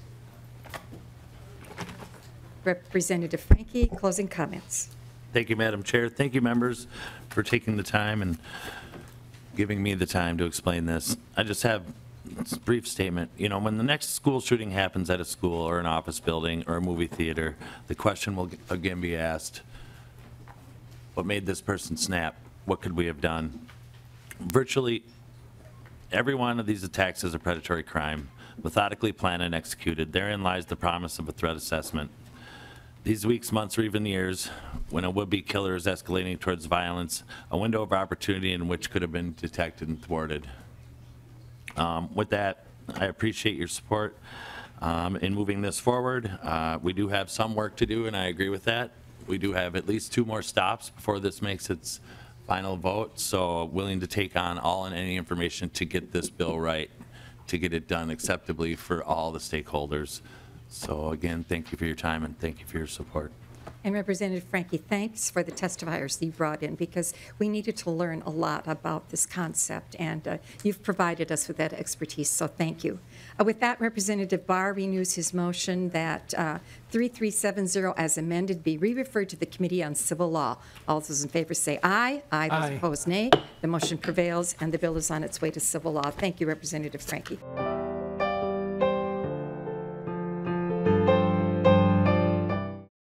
Representative Franke, closing comments. Thank you, Madam Chair. Thank you, members, for taking the time and giving me the time to explain this. I just have a brief statement. You know, when the next school shooting happens at a school or an office building or a movie theater, the question will again be asked, what made this person snap? what could we have done? Virtually every one of these attacks is a predatory crime, methodically planned and executed. Therein lies the promise of a threat assessment. These weeks, months, or even years, when a would-be killer is escalating towards violence, a window of opportunity in which could have been detected and thwarted. With that, I appreciate your support in moving this forward. We do have some work to do, and I agree with that. We do have at least 2 more stops before this makes its final vote, so willing to take on all and any information to get this bill right, to get it done acceptably for all the stakeholders. So again, thank you for your time and thank you for your support. And Representative Franke, thanks for the testifiers that you brought in, because we needed to learn a lot about this concept, and you've provided us with that expertise, so thank you. With that, Representative Barr renews his motion that 3370 as amended be re-referred to the Committee on Civil Law. All those in favor say aye. Aye. Those opposed, nay. The motion prevails, and the bill is on its way to civil law. Thank you, Representative Franke.